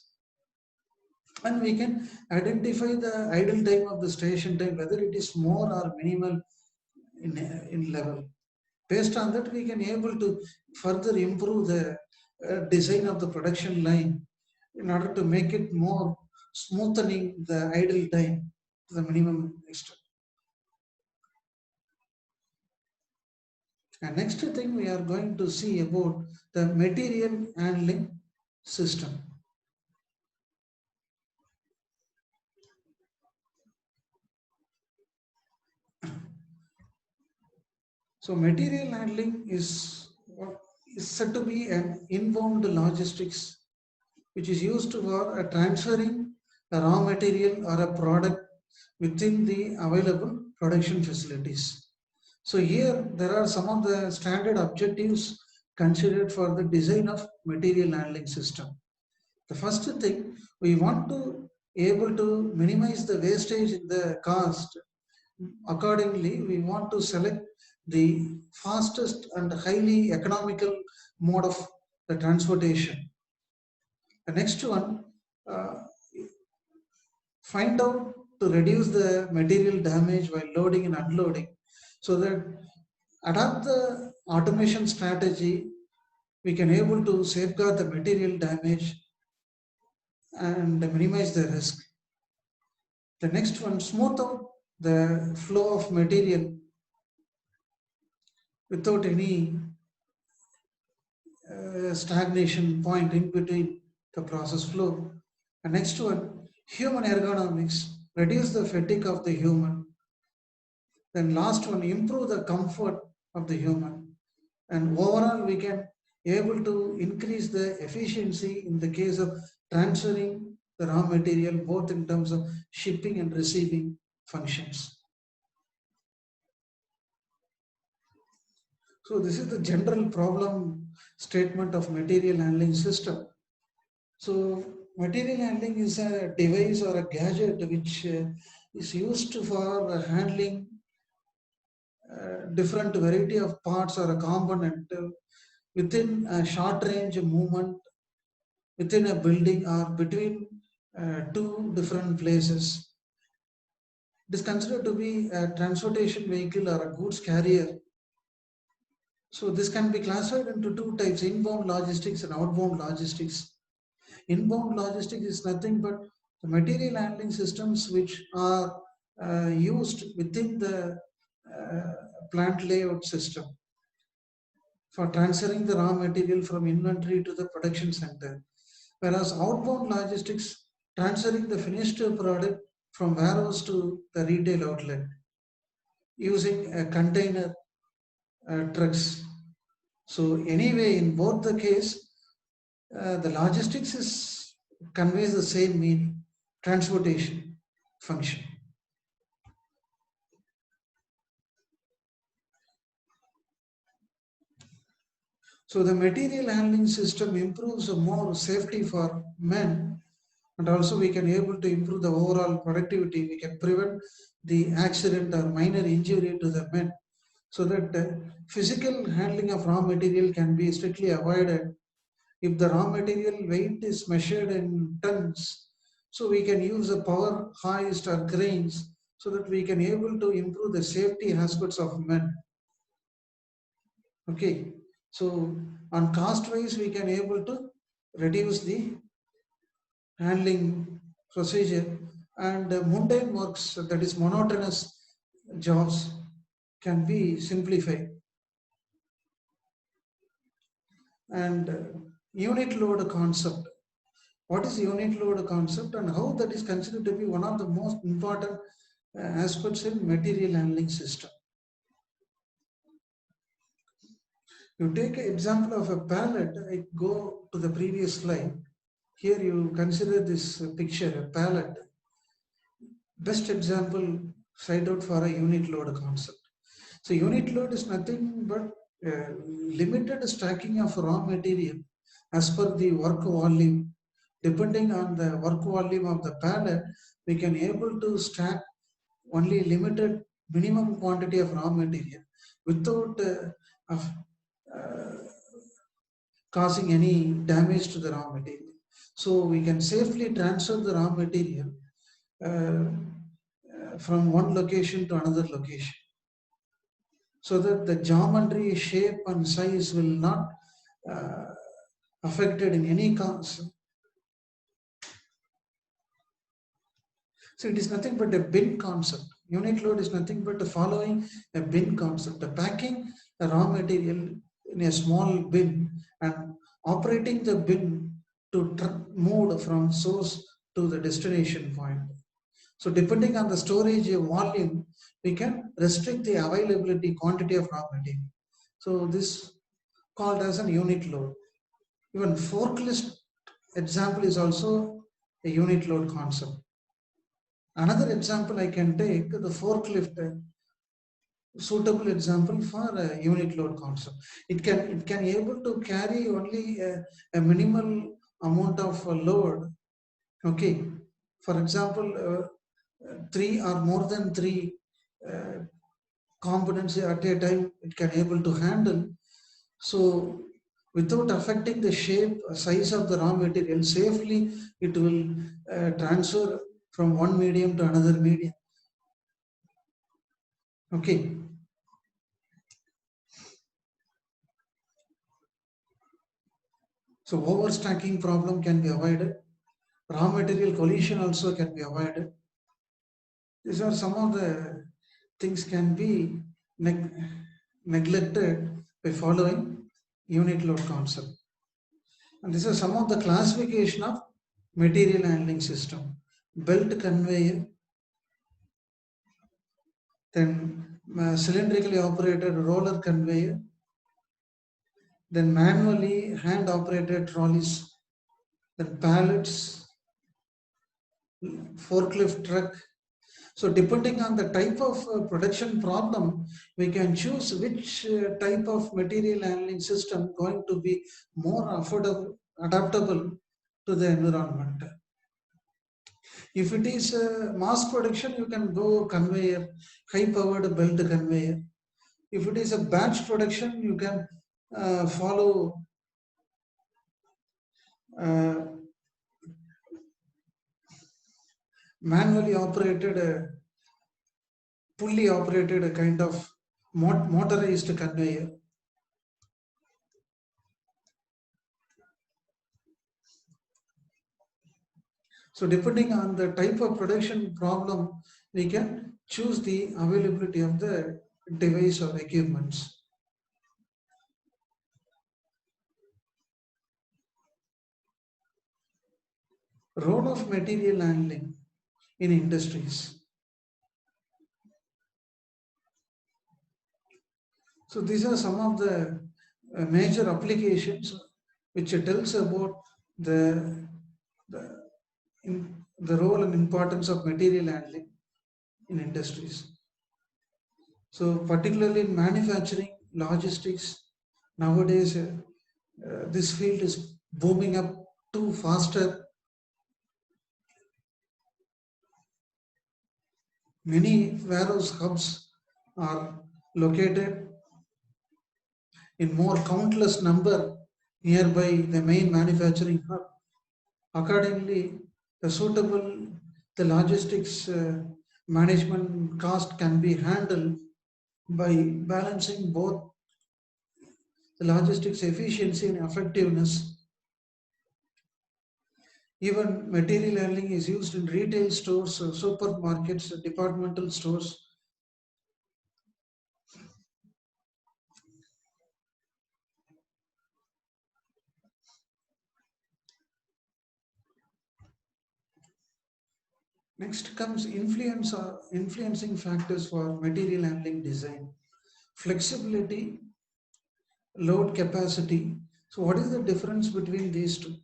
And we can identify the idle time of the station time, whether it is more or minimal in level. Based on that, we can able to further improve the design of the production line in order to make it more smoothening the idle time to the minimum extent. And next thing we are going to see about the material handling system. So material handling is said to be an inbound logistics which is used for transferring a raw material or a product within the available production facilities. So here there are some of the standard objectives considered for the design of material handling system. The first thing, we want to able to minimize the wastage in the cost. Accordingly, we want to select the fastest and highly economical mode of the transportation. The next one, uh, find out to reduce the material damage while loading and unloading, so that adopt the automation strategy, we can able to safeguard the material damage and minimize the risk. The next one, smooth out the flow of material without any stagnation point in between the process flow. The next one, human ergonomics, reduce the fatigue of the human. Then last one, improve the comfort of the human. And overall, we can able to increase the efficiency in the case of transferring the raw material, both in terms of shipping and receiving functions. So this is the general problem statement of material handling system. So material handling is a device or a gadget which is used for handling different variety of parts or a component within a short range movement within a building or between two different places. It is considered to be a transportation vehicle or a goods carrier. So this can be classified into two types: inbound logistics and outbound logistics. Inbound logistics is nothing but the material handling systems which are used within the uh, plant layout system for transferring the raw material from inventory to the production center. Whereas outbound logistics, transferring the finished product from warehouse to the retail outlet using a container trucks. So anyway, in both the case, the logistics is conveys the same meaning, transportation function. So the material handling system improves more safety for men, and also we can able to improve the overall productivity. We can prevent the accident or minor injury to the men, so that physical handling of raw material can be strictly avoided. If the raw material weight is measured in tons, so we can use a power hoist or cranes, so that we can able to improve the safety aspects of men. Okay, so on cost wise, we can able to reduce the handling procedure, and mundane works, that is monotonous jobs, can be simplified. And unit load concept, what is unit load concept and how that is considered to be one of the most important aspects in material handling system. You take an example of a pallet. I go to the previous slide. Here you consider this picture, a pallet. Best example, side out for a unit load concept. So unit load is nothing but limited stacking of raw material as per the work volume. Depending on the work volume of the pallet, we can able to stack only limited minimum quantity of raw material without of, uh, causing any damage to the raw material. So we can safely transfer the raw material uh, from one location to another location, so that the geometry, shape, and size will not uh, affected in any case. So it is nothing but a bin concept. Unit load is nothing but following a bin concept, the packing the raw material in a small bin and operating the bin to move from source to the destination point. So depending on the storage volume, we can restrict the availability quantity of raw material. So this called as an unit load. Even forklift example is also a unit load concept. Another example I can take the forklift, suitable example for a unit load concept. It can able to carry only a minimal amount of load. Okay, for example, three or more than three uh, components at a time it can able to handle. So without affecting the shape, size of the raw material, safely it will transfer from one medium to another medium. Okay. So overstacking problem can be avoided. Raw material collision also can be avoided. These are some of the things can be neglected by following unit load concept. And this is some of the classification of material handling system. Belt conveyor, then cylindrically operated roller conveyor, then manually hand operated trolleys, then pallets, forklift truck. So depending on the type of production problem, we can choose which type of material handling system going to be more affordable, adaptable to the environment. If it is mass production, you can go conveyor, high powered belt conveyor. If it is a batch production, you can follow uh, manually operated, fully operated kind of motorized conveyor. So depending on the type of production problem, we can choose the availability of the device or equipments. Role of material handling in industries. So these are some of the major applications which tells about the, the role and importance of material handling in industries. So particularly in manufacturing, logistics, nowadays this field is booming up too faster. Many warehouse hubs are located in more countless number nearby the main manufacturing hub. Accordingly, the logistics management cost can be handled by balancing both the logistics efficiency and effectiveness. Even material handling is used in retail stores, supermarkets, departmental stores. Next comes influencing factors for material handling design. Flexibility, load capacity. So what is the difference between these two?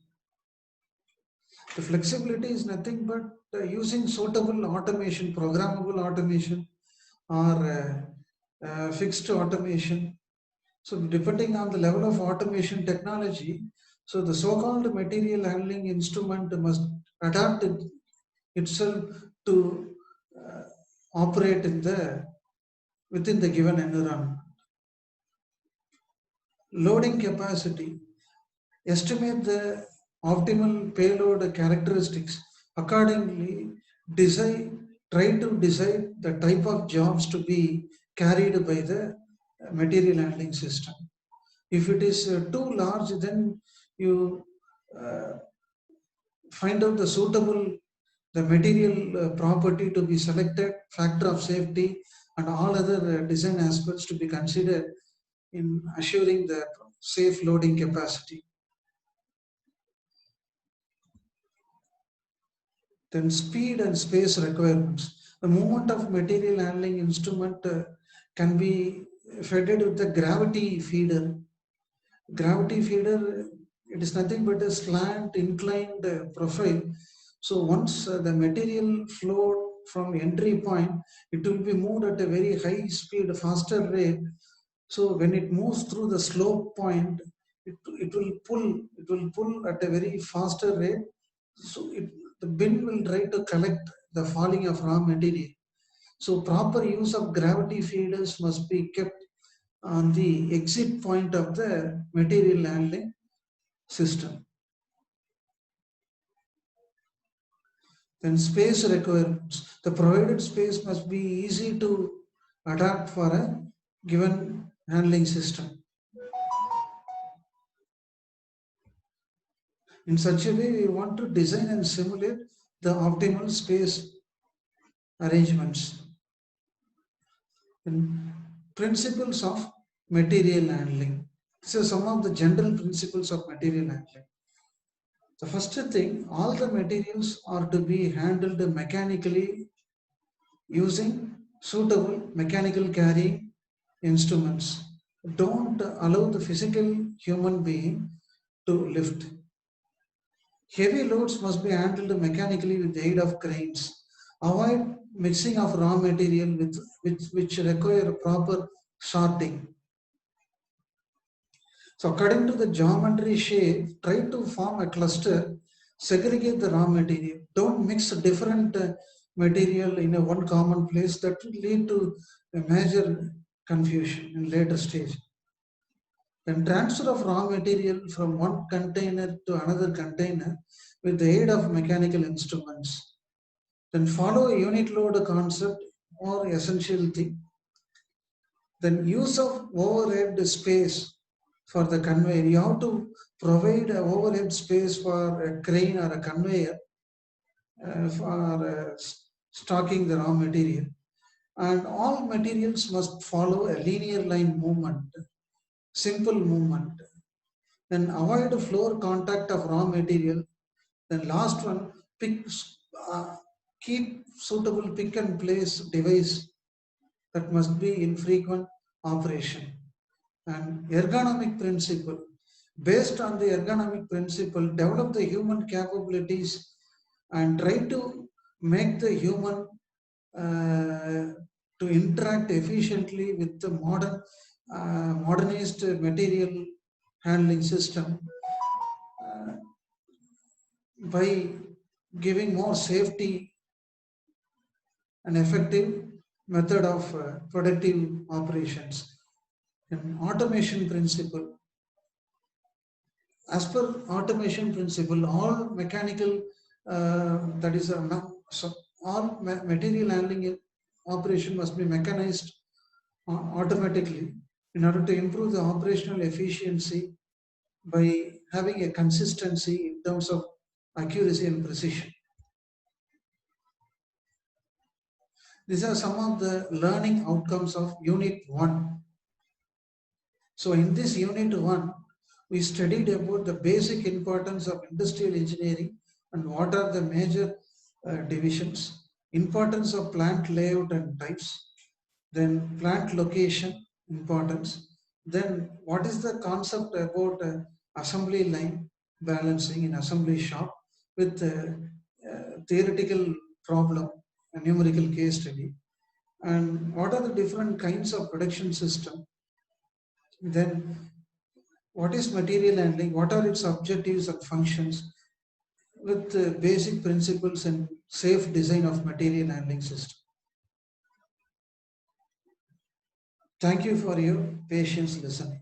The flexibility is nothing but using suitable automation, programmable automation, or fixed automation. So depending on the level of automation technology, so the so-called material handling instrument must adapt itself to operate within the given environment. Loading capacity. Estimate the optimal payload characteristics. Accordingly, try to decide the type of jobs to be carried by the material handling system. If it is too large, then you uh, find out the material property to be selected, factor of safety, and all other design aspects to be considered in assuring the safe loading capacity. Then speed and space requirements. The movement of material handling instrument can be fed with the gravity feeder. Gravity feeder, it is nothing but a slant inclined profile. So once the material flowed from entry point, it will be moved at a very high speed, faster rate. So when it moves through the slope point, it will pull at a very faster rate. So the bin will try to collect the falling of raw material. So proper use of gravity feeders must be kept on the exit point of the material handling system. Then space requirements. The provided space must be easy to adapt for a given handling system. In such a way, we want to design and simulate the optimal space arrangements. And principles of material handling. These are some of the general principles of material handling. The first thing, all the materials are to be handled mechanically using suitable mechanical carrying instruments. Don't allow the physical human being to lift. Heavy loads must be handled mechanically with the aid of cranes. Avoid mixing of raw material which require proper sorting. So according to the geometry shape, try to form a cluster, segregate the raw material. Don't mix different material in a one common place. That will lead to a major confusion in later stage. Then transfer of raw material from one container to another container with the aid of mechanical instruments. Then follow a unit load concept or essential thing. Then use of overhead space for the conveyor. You have to provide a overhead space for a crane or a conveyor for stocking the raw material. And all materials must follow a linear line movement, simple movement. Then avoid floor contact of raw material. Then last one, uh, keep suitable pick and place device that must be in frequent operation. And ergonomic principle. Based on the ergonomic principle, develop the human capabilities and try to make the human to interact efficiently with the modernized material handling system by giving more safety and effective method of productive operations. And automation principle. As per automation principle, all mechanical that is a so all material handling operation must be mechanized automatically in order to improve the operational efficiency by having a consistency in terms of accuracy and precision. These are some of the learning outcomes of Unit 1. So in this Unit 1, we studied about the basic importance of industrial engineering and what are the major divisions, importance of plant layout and types, then plant location importance, then what is the concept about assembly line balancing in assembly shop with theoretical problem, a numerical case study, and what are the different kinds of production system, then what is material handling, what are its objectives and functions, with basic principles and safe design of material handling system. Thank you for your patience listening.